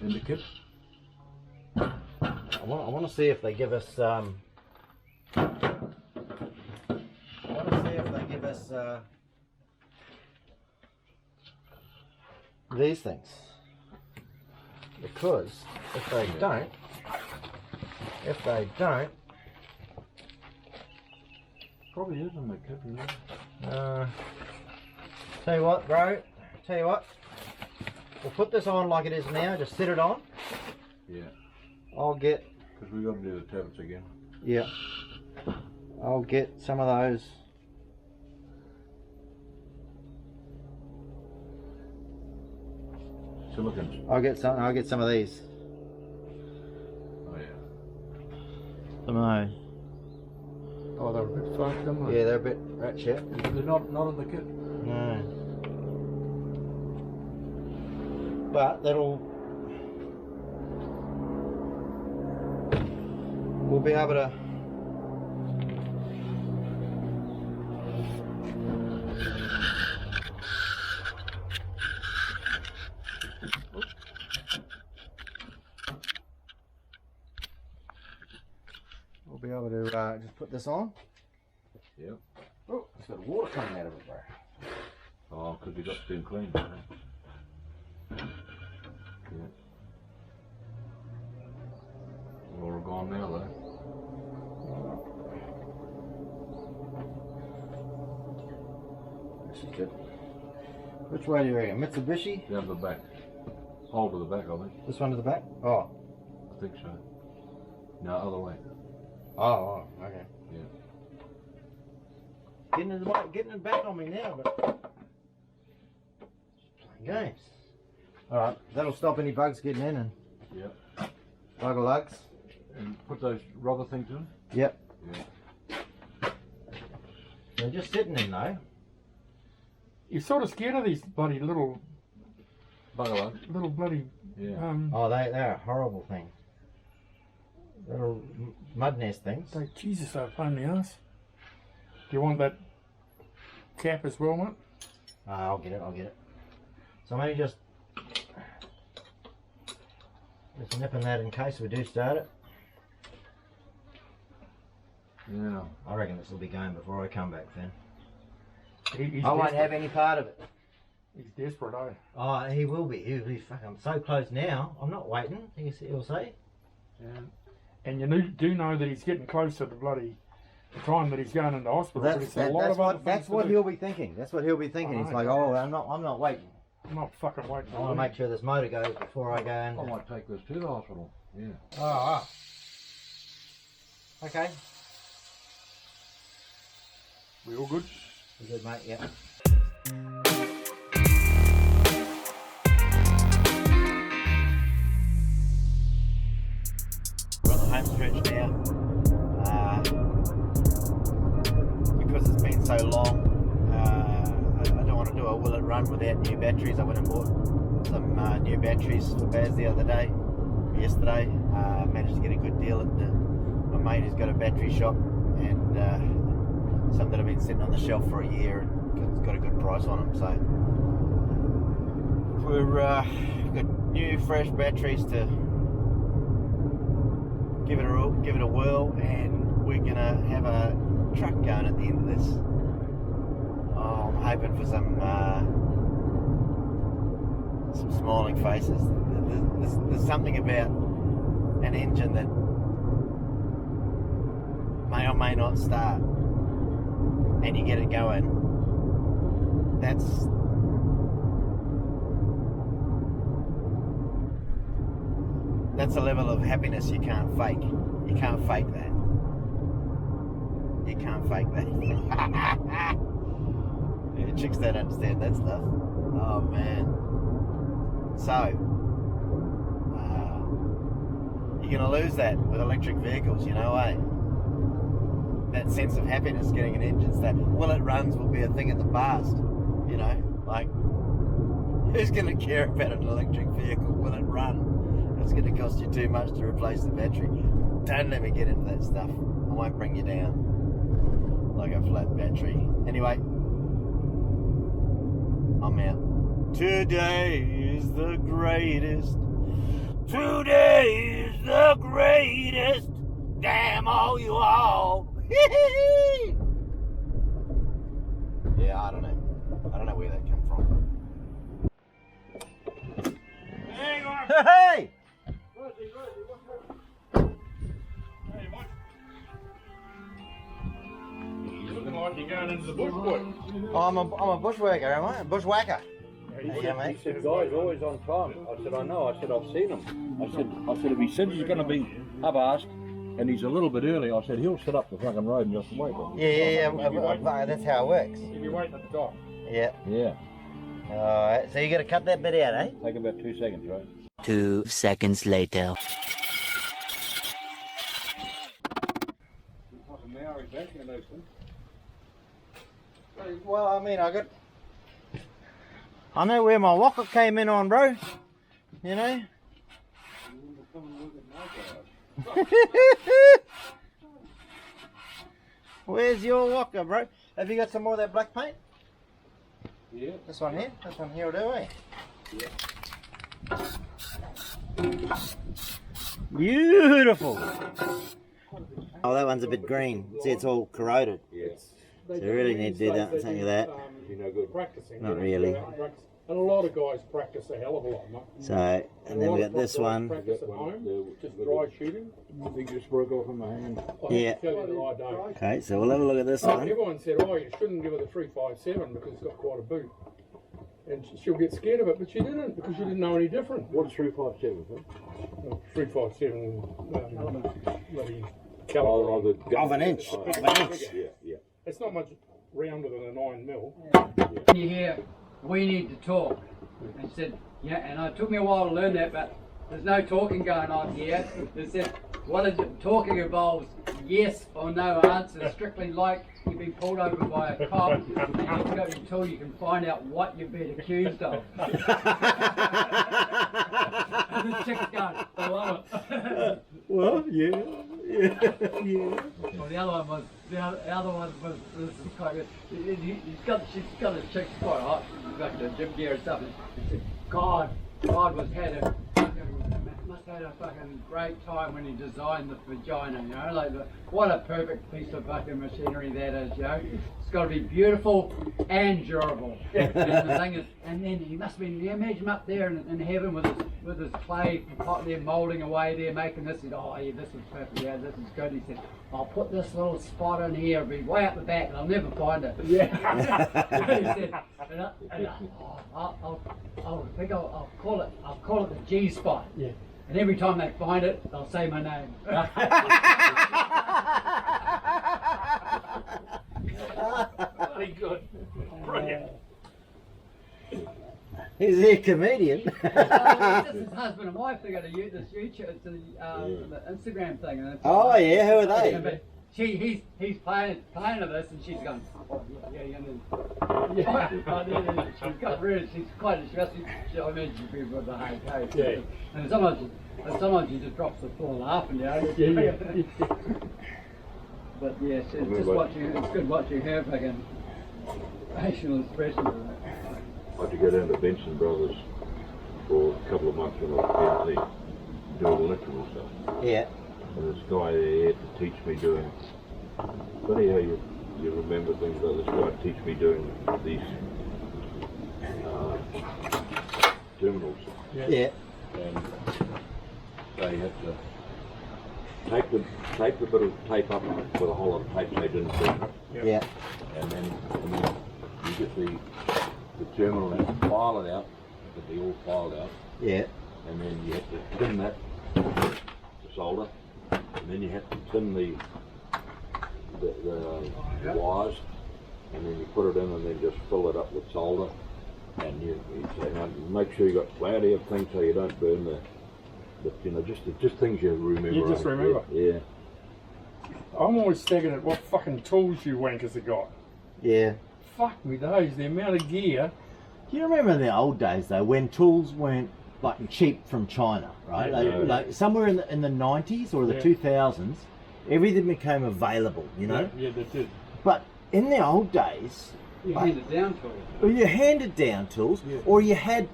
In the kit? I want to see if they give us. I want to see if they give us these things, because if they don't, Probably is in the kit, isn't it? tell you what, bro. Tell you what. We'll put this on like it is now. Just sit it on. Yeah. I'll get. Because we got to do the tablets again. Yeah. I'll get some of those. Silicon. I'll get some of these. Oh yeah. Some of those. Oh, they're a bit fucked, aren't they? Yeah, they're a bit ratchet. They're not in the kit. No. But that'll... We'll be able to... We'll be able to just put this on. Yep. Oh, it's got water coming out of it, bro. Oh, because we got to clean. Yeah. Water gone now though. This is good. Which way do you reckon? Mitsubishi? Down to the back. Hold to the back, I think. This one to the back? Oh. I think so. No, other way. Oh, okay. Yeah. Getting it back on me now, but playing games. Alright, that'll stop any bugs getting in and Yep. bugger lugs. And put those rubber things in? Yep. Yeah. They're just sitting in though. You're sort of scared of these bloody little bloody. Yeah. Oh, they're a horrible thing. Little mud nest things. Jesus, they're a pain in the ass. Do you want that cap as well, mate? I'll get it. So I'm only just nipping that in case we do start it. Yeah. I reckon this will be going before I come back then. He's I won't desperate. have any part of it. He's desperate, eh? Oh, he will be. He'll be fucking. I'm so close now. I'm not waiting. He'll say. Yeah. And you do know that he's getting close to the bloody time that he's going into hospital. But it's a lot of other things that's to what do. he'll be thinking. That's what he'll be thinking. He's like, oh, I'm not waiting. I'm not fucking waiting. I want to make sure this motor goes before I go in. I might take this to the hospital. Yeah. Oh. Okay. We all good? We're good, mate. Yeah. We're on the home stretch now. Because it's been so long, I don't want to do a will it run without new batteries. I went and bought some new batteries for Baz the other day, yesterday. Managed to get a good deal at my mate who's got a battery shop, and some that have been sitting on the shelf for a year and got a good price on them. So we've got new fresh batteries to give it a whirl, and we're gonna have a truck going at the end of this. Oh, I'm hoping for some smiling faces. There's something about an engine that may or may not start, and you get it going. That's a level of happiness you can't fake. You can't fake that. You can't fake that. Yeah, chicks don't understand that stuff. Oh man. So, you're gonna lose that with electric vehicles, you know, eh? That sense of happiness getting an engine start. Will it runs will be a thing of the past, you know? Like, who's gonna care about an electric vehicle? Will it run? It's going to cost you too much to replace the battery. Don't let me get into that stuff. I won't bring you down like a flat battery. Anyway, I'm out. Today is the greatest. Today is the greatest. Damn all you all. Yeah, I don't know where that came from. Hey! Looking like you're going into the bush, boy. Oh, I'm a bushworker, am I? A bushwhacker. Yeah, mate. He said, guy's always on time. I said, I know. I said, I've seen him. I said, if he said he's going to be up-asked, and he's a little bit early. I said he'll sit up the fucking road and just wait. Yeah, that's how it works. If you wait at the dock. Yeah. Yeah. Alright, so you got to cut that bit out, eh? Take about 2 seconds, right? 2 seconds later. Well, I mean, I know where my walker came in on, bro. You know? Where's your walker, bro? Have you got some more of that black paint? Yeah. This one here? This one here will do, eh? Yeah. Beautiful! Oh, that one's a bit green. See, it's all corroded. Yeah. So you really need to do that, something of that. Practicing. Not really. And a lot of guys practice a hell of a lot, mate. So, and then we got this one. Practice at home, just dry shooting. He just broke off in my hand. Yeah. Tell you that I don't. Okay, so we'll have a look at this one. Everyone said, oh, you shouldn't give her the 357 because it's got quite a boot. And she'll get scared of it, but she didn't because she didn't know any different. What is 357? 357 bloody caliber. Of an inch. Yeah, yeah. It's not much rounder than a 9mm. You hear, we need to talk. And she said, yeah, and it took me a while to learn that, but there's no talking going on here. They said, what is it? Talking involves yes or no answers, strictly like you've been pulled over by a cop and you've got until you can find out what you've been accused of. And the chick's going, I love it. Well, yeah. Well, the other one was this is quite good. She's got a chick quite hot. She's got the gym gear and stuff. And she said, God must have had a fucking great time when he designed the vagina, you know, like what a perfect piece of fucking machinery that is, you know. It's got to be beautiful and durable. And the thing is, and then he must have been, you imagine him up there in heaven with his clay pot there moulding away there, making this. He said, oh yeah, this is perfect, yeah, this is good. He said, I'll put this little spot in here, it'll be way up the back and I'll never find it. Yeah. He said, I'll call it the G spot. Yeah. And every time they find it, they'll say my name. Very good. Brilliant. Is he a comedian? This is husband and wife. They got this YouTube, it's the Instagram thing. And oh yeah, who are they? But he's playing of this, and she's going. Oh yeah. She's got really. She's quite. She I mean, she's been with the high case. Yeah. And sometimes she just drops the floor laughing down. Yeah. But yeah, it's just watching. It's good watching her fucking facial expressions. I had to go down to Benson Brothers for a couple of months when I was doing electrical stuff. Yeah. And this guy there to teach me doing. Funny how you remember things like this guy teach me doing these terminals. Yeah. And they had to tape the bit of tape up with a whole lot of tape so they didn't burn. Yeah. And then you get the terminal and file it out, get the all filed out. Yeah. And then you have to tin that to solder. And then you have to tin the wires, and then you put it in and then just fill it up with solder. And you say, now, make sure you got plenty of things so you don't burn the you know, just things you remember. You just remember. Yeah. I'm always thinking at what fucking tools you wankers have got. Yeah. Fuck me days, the amount of gear. Do you remember in the old days though, when tools weren't like cheap from China, right? Like somewhere in the 90s or the 2000s, everything became available, you know? Yeah, they did. But in the old days, you handed down tools. Or you handed down tools, or you had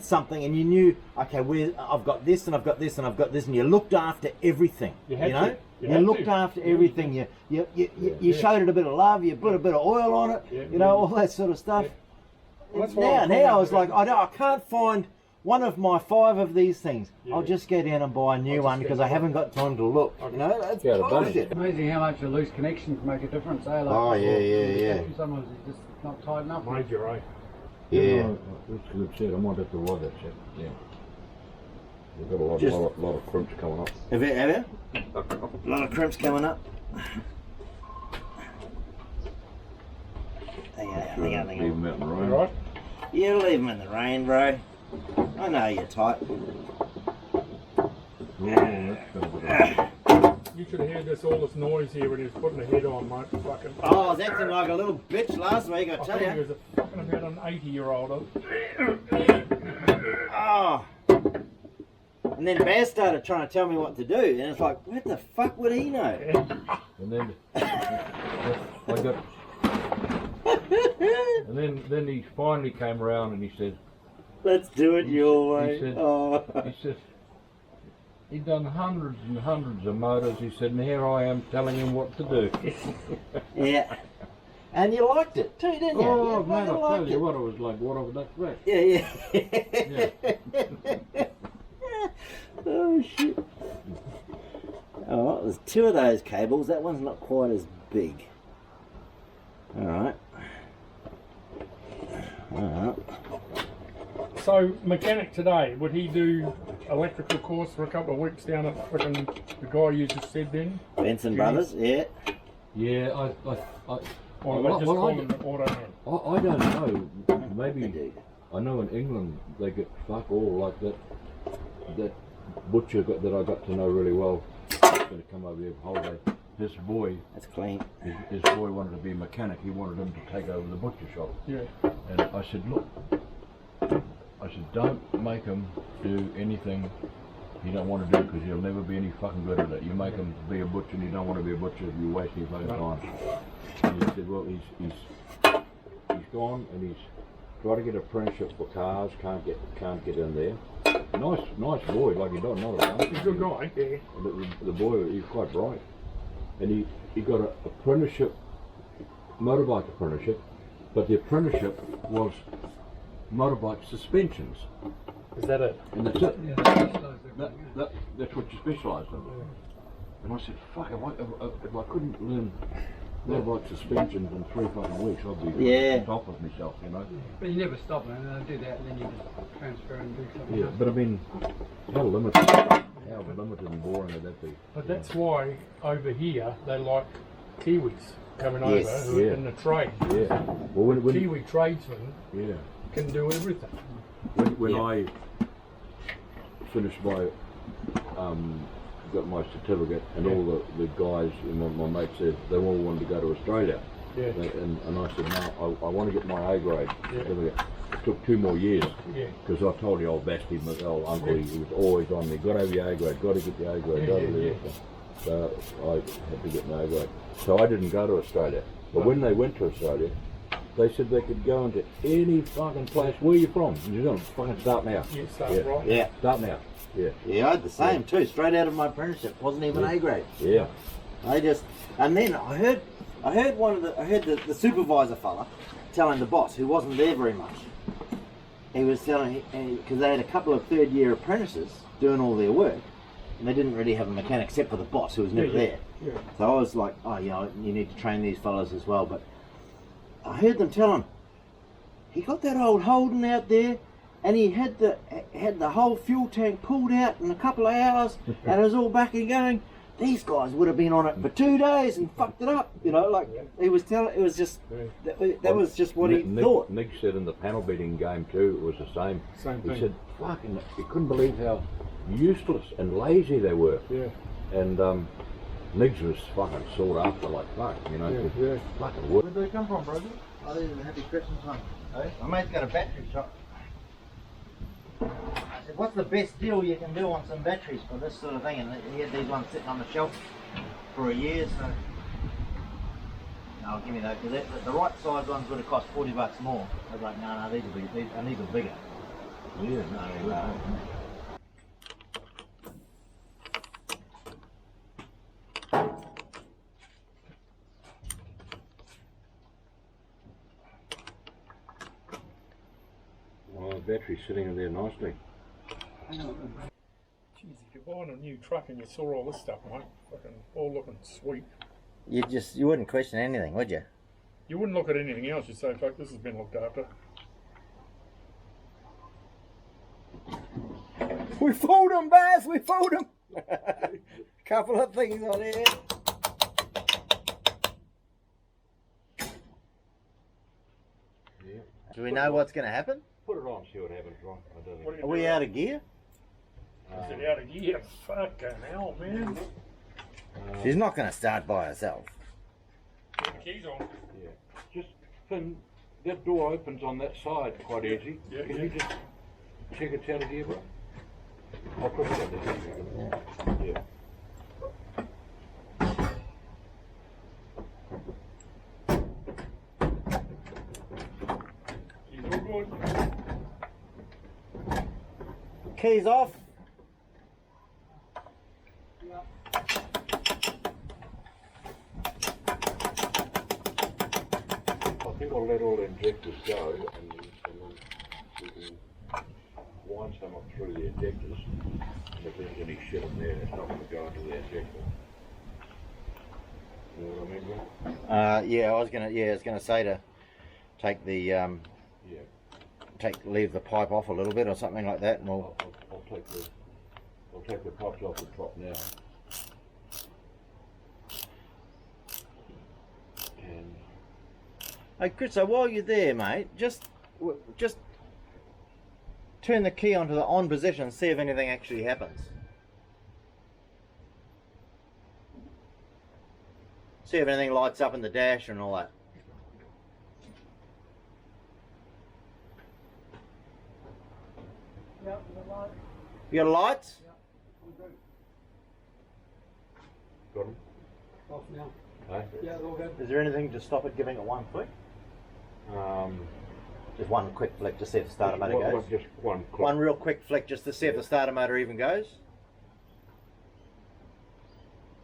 something and you knew, okay, I've got this and I've got this and I've got this, and you looked after everything. You looked after everything. You showed it a bit of love. You put a bit of oil on it. You know, all that sort of stuff. Well, now I was like, I can't find one of my 5 of these things. I'll just go down and buy a new one because I haven't got time to look. You know, that's bullshit. Amazing how much a loose connection can make a difference. Eh? Like, oh yeah. Sometimes it's just not tight enough. Major, eh? Yeah. That's good shit. I might have to write that shit. Yeah. We've got a lot, Just- lot of crimps coming up. Have you? A lot of crimps coming up. Hang on. Leave them out in the rain. Right? You leave them in the rain, bro. I know you're tight. You should have heard all this noise here when he was putting the head on, mate. Fucking. Oh, I was acting like a little bitch last week, I tell thought he you. was a fucking about an 80-year-old. Oh. And then Baz started trying to tell me what to do, and it's like, what the fuck would he know? And then I got. And then he finally came around and he said, "Let's do it your way." He said, Oh. he said, he'd done hundreds and hundreds of motors. He said, and here I am telling him what to do. Yeah. And you liked it too, didn't you? Oh, You man, I fucking tell liked you it. what, it was like what I would expect. Yeah. Oh, shit. Oh, there's two of those cables. That one's not quite as big. Alright. Alright. So, mechanic today, would he do electrical course for a couple of weeks down at fucking the guy you just said then? Benson Brothers, yeah. Yeah, Or well, they just well, call I him an auto man? I don't know. Maybe I know in England they get fuck all like that. That butcher that I got to know really well. He's going to come over here for holiday. His boy. That's clean. His boy wanted to be a mechanic. He wanted him to take over the butcher shop. Yeah. And I said, look. I said, don't make him do anything you don't want to do because he'll never be any fucking good at it. You make him be a butcher and you don't want to be a butcher. You're wasting your fucking time. And he said, well, he's gone and he's tried to get an apprenticeship for cars. Can't get in there. Nice boy, like he don't know it. He's a good guy. Yeah. The boy, he's quite bright, and he got an apprenticeship, motorbike apprenticeship, but the apprenticeship was motorbike suspensions. Is that it? And that's it. Yeah, that's what you specialised in. And I said, fuck, if I couldn't learn motorbike suspensions in 3 fucking weeks, I'd be on top of myself, you know. But you never stop and then do that and then you just transfer and do something Yeah, else. but I mean, how limited and boring would that be? But that's why over here they like Kiwis coming Yes. over who are Yeah. in the trade. Yeah. Well, when Kiwi tradesmen can do everything. When I finished my, got my certificate, and all the guys and my mates said they all wanted to go to Australia. Yeah. And I said, no, I want to get my A grade certificate. It took 2 more years. Yeah. Because I told the old bastard, my old uncle, he was always on me, got to have your A grade, got to get the A grade, got to do this. So I had to get my A grade. So I didn't go to Australia. But when they went to Australia, they said they could go into any fucking place. Where are you from? New Zealand. Fucking start now. Yeah. Start now. Yeah. Yeah, I had the same too. Straight out of my apprenticeship, wasn't even A grade. Yeah. And then I heard the supervisor fella telling the boss, who wasn't there very much. He was telling, because they had a couple of 3rd-year apprentices doing all their work, and they didn't really have a mechanic except for the boss, who was never there. Yeah. So I was like, oh yeah, you need to train these fellas as well. But I heard them tell him, he got that old Holden out there, and he had the whole fuel tank pulled out in a couple of hours, and it was all back and going. These guys would have been on it for 2 days and fucked it up, you know. Like he was telling, it was just that was just what he thought. Nick said in the panel beating game too, it was the same. Same He thing. said, fucking, you couldn't believe how useless and lazy they were. Yeah. And Niggs was fucking sought after like fuck, you know. Yeah. Fucking work. Where'd they come from, brother? Oh, these are the Happy Christmas ones. My mate's got a battery shop. I said, what's the best deal you can do on some batteries for this sort of thing? And he had these ones sitting on the shelf for a year, so no, give me those, because the right size ones would have cost $40 more. I was like, no, these are big, these are bigger. Yeah, No. Well, the battery's sitting in there nicely. Jeez, if you're buying a new truck and you saw all this stuff, mate, fucking all looking sweet. You wouldn't question anything, would you? You wouldn't look at anything else. You'd say, fuck, this has been looked after. We fooled him, Baz, we fooled him. Couple of things on here. Yeah. Do we know what's going to happen? Put it on, see what happens, Ron. I don't think. Are we out of gear? Is it out of gear? Fucking hell, man. She's not going to start by herself. Put the keys on. Yeah. Just, Finn, that door opens on that side quite easy. Yeah, Can yeah. you just check it's out of gear, bro? I'll put it out there. Yeah. Keys off. I think I'll let all the injectors go and then we can wind some up through the injectors. And if there's any shit in there, it's not going to go into the injector. You know what I mean, bro? Yeah, I was gonna say to take the leave the pipe off a little bit or something like that, and we'll. I'll take the pipes off the top now. And Hey Chris, so while you're there, mate, just turn the key onto the on position and see if anything actually happens. See if anything lights up in the dash and all that. Yep, the light. You got lights? got them? Off now. Hey? Yeah, all good. Is there anything to stop it giving it one flick? Just one quick flick to see if the starter motor goes? Just one click. One real quick flick just to see if the starter motor even goes?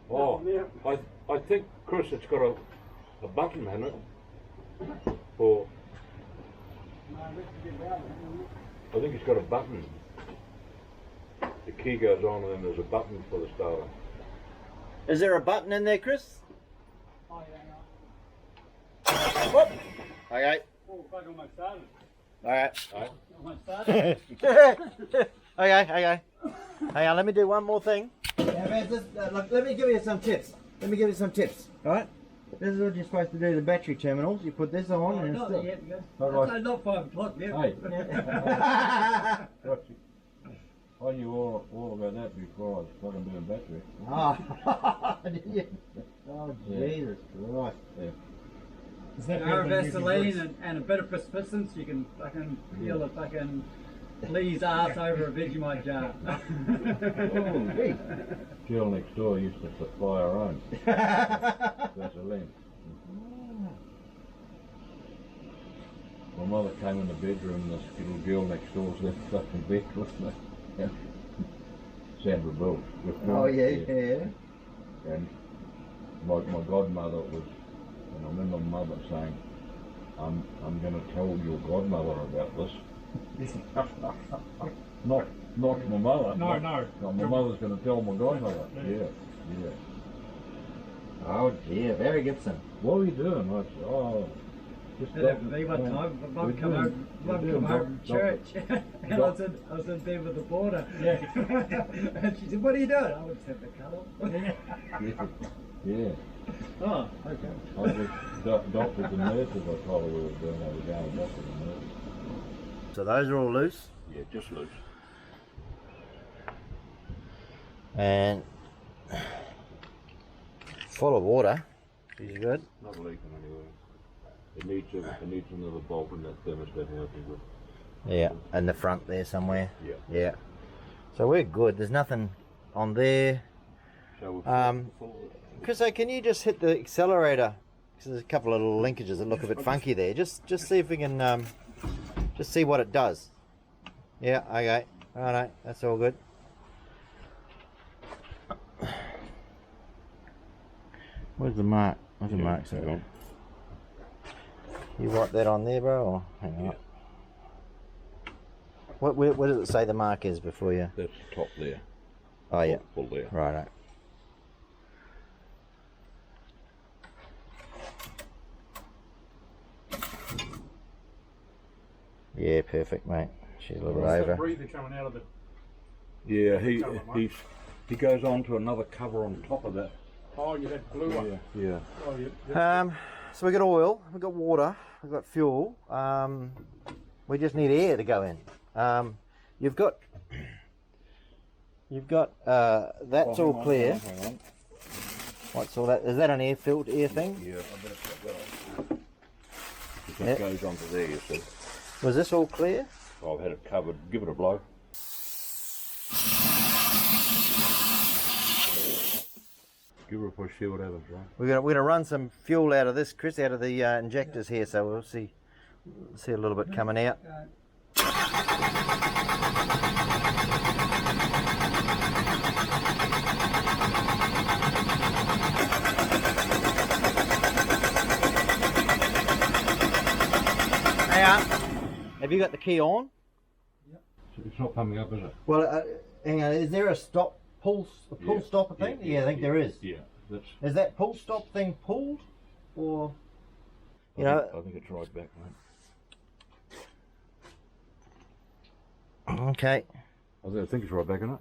Oh, I think, Chris, it's got a button in it for. I think it's got a button. The key goes on and then there's a button for the starter. Is there a button in there, Chris? Oh, yeah, Whoop. Okay. Oh, fuck, almost started. Alright. Almost started. Okay. Hang on, let me do one more thing. Look, let me give you some tips. Alright? This is what you're supposed to do, the battery terminals. You put this on and Not it's yet, yeah. Alright. Not 5 o'clock yet. Hey. I knew all about that before I was fucking doing battery. Oh, did you? Oh, Jesus Christ. Yeah. Is that Vaseline and a bit of persistence, you can fucking feel the fucking Lee's ass over a Vegemite jar. Girl next door used to supply her own Vaseline. My mother came in the bedroom and this little girl next door was left fucking bed with me. Sandra Bills. Oh, yeah. And my godmother was, and I remember my mother saying, I'm going to tell your godmother about this. not my mother. No. My mother's going to tell my godmother. Yeah. Oh dear, very Gibson. What are you doing? I said, oh, just one time, Mum come home from church, and I was in bed with the boarder. Yeah. And she said, "What are you doing?" I would have the colour. Yeah. Oh, okay. I just doctors and nurses, I told her we were doing. I was going to doctors and nurses. So those are all loose? Yeah, just loose. And full of water. Is good. Not leaking anywhere. It needs another bolt in that thermostat housing. Yeah, and the front there somewhere. Yeah. So we're good. There's nothing on there. So we're Chris, can you just hit the accelerator? Because there's a couple of little linkages that look a bit funky there. Just see if we can just see what it does. Yeah. Okay. All right. That's all good. Where's the mark? Where's the mark? So you write that on there, bro? Or hang on. What does it say the mark is before you? That's the top there. Oh yeah. Full there. Right. Yeah, perfect, mate. She's a little What's that over. breather coming out of the Yeah, he goes on to another cover on top of that. Oh, you had blue one. Yeah. Oh, yeah. So we got oil, we got water, we got fuel. We just need air to go in. You've got that's all clear. Hang on. What's all that? Is that an air filter air thing? Yeah, I better put that on. It goes onto there, you see. Was this all clear? I've had it covered. Give it a blow. Give her a push, see what happens, right? We're gonna run some fuel out of this, Chris, out of the injectors here, so we'll see a little bit coming out. Hang on. Have you got the key on? It's not coming up, is it? Well, hang on. Is there a pull stopper thing? Yeah, I think there is. Yeah. Is that pull stop thing pulled, or I think it's right back, mate. Okay. I think it's right back, isn't it?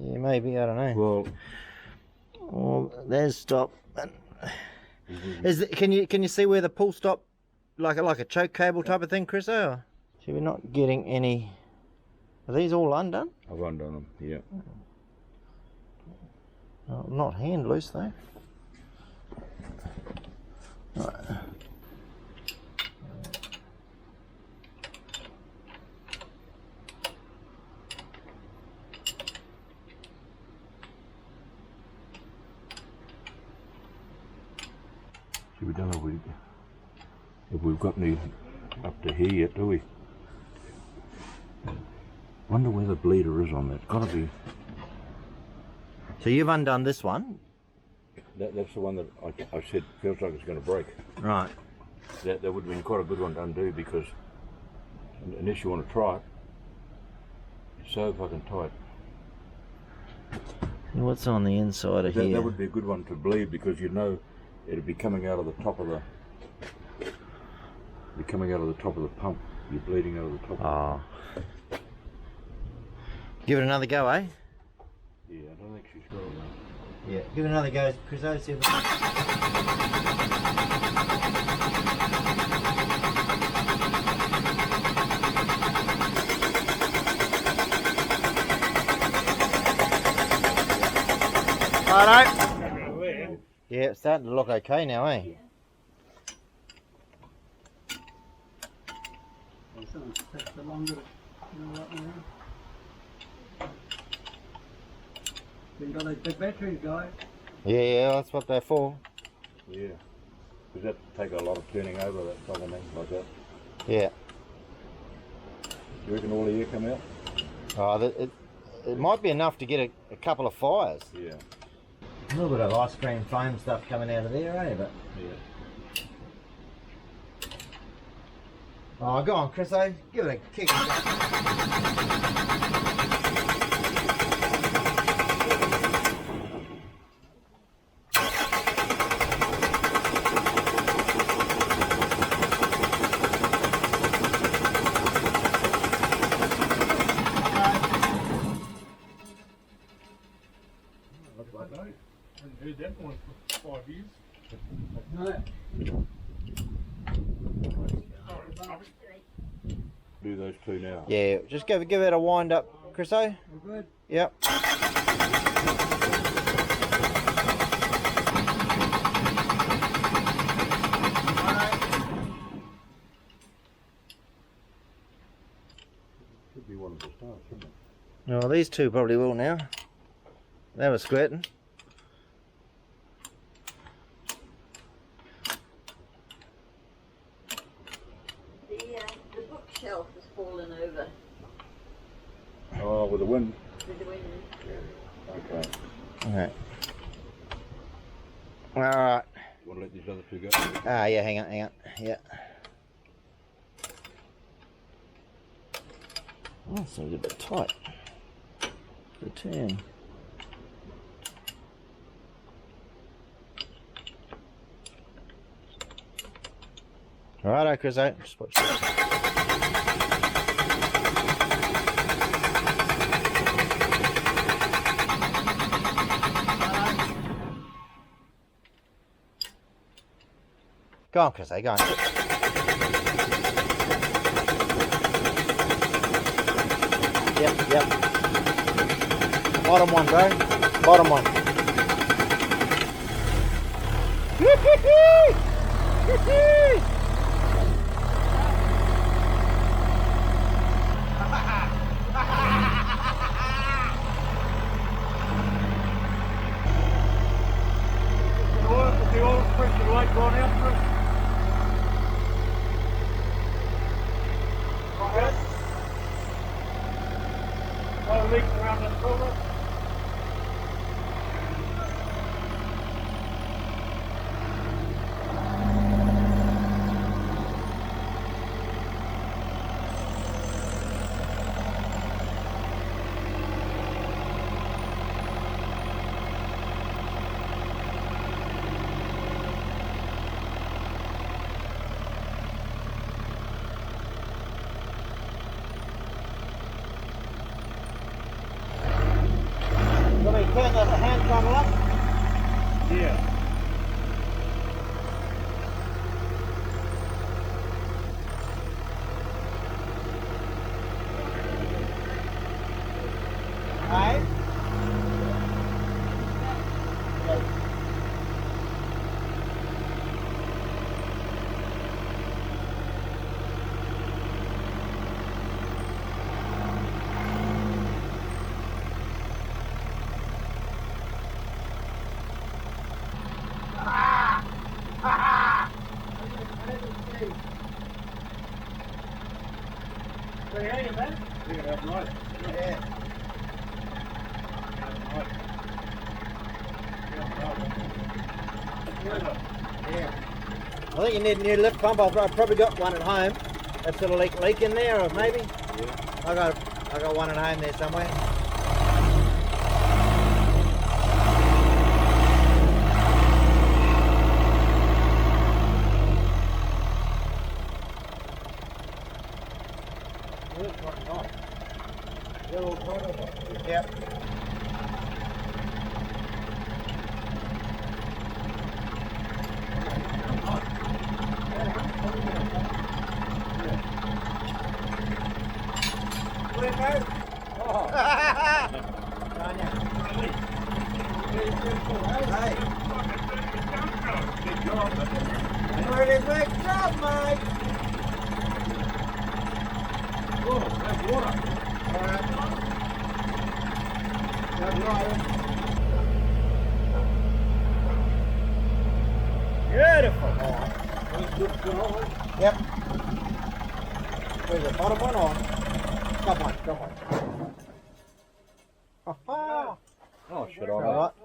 Yeah, maybe. I don't know. Well, there's stop. Can you see where the pull stop, like a choke cable type of thing, Chris? Or see, we're not getting any. Are these all undone? I've undone them. Yeah. Oh, not hand loose though. Right. See, we don't know if we've got any up to here yet, do we? Wonder where the bleeder is on that. It's got to be. So you've undone this one? That's the one that I said feels like it's going to break. Right. That would have been quite a good one to undo, because unless you want to try it, it's so fucking tight. And what's on the inside of here? That would be a good one to bleed, because you know it'd be coming out of the top of the. You're coming out of the top of the pump. You're bleeding out of the top. Oh. Give it another go, eh? Yeah, I don't think she's got it now. Yeah, give it another go, Chris. See if Righto. Yeah, it's starting to look okay now, eh? You got those big batteries, guys. Yeah, that's what they're for. Yeah. Does that take a lot of turning over, that type of thing, like that? Yeah. Do you reckon all the air come out? Oh, it might be enough to get a couple of fires. Yeah. A little bit of ice cream foam stuff coming out of there, eh? But yeah. Oh, go on, Chris. Give it a kick. I haven't heard that one for 5 years. Do those two now. Yeah, just give it a wind up, Chriso. We're good. Yep. Should be one of the stars, shouldn't it? Oh, these two probably will now. They were squirting. The bookshelf has fallen over. Oh, with the wind. With the wind. Okay. Alright. Alright. You want to let these other two go? Ah, yeah, hang on. Yeah. Oh, seems a bit tight. The turn. Righto, Chriso. Just watch that. Go on, Chris, go on. Yep. Bottom one, bro. Bottom one. The oil pressure light gone out for us? Okay. No leaks around the cover. Turn the hand tunnel up. Yeah. Right. Hey, man. Yeah, that's nice. Yeah. Yeah. I think you need a new lift pump. I've probably got one at home. That's sort of leak in there, or maybe. Yeah. I got one at home there somewhere. Yep. Pretty big job, mate. Oh, that's water. Beautiful. Yep. Where's the bottom one on? Come on. Oh, shit, all All right.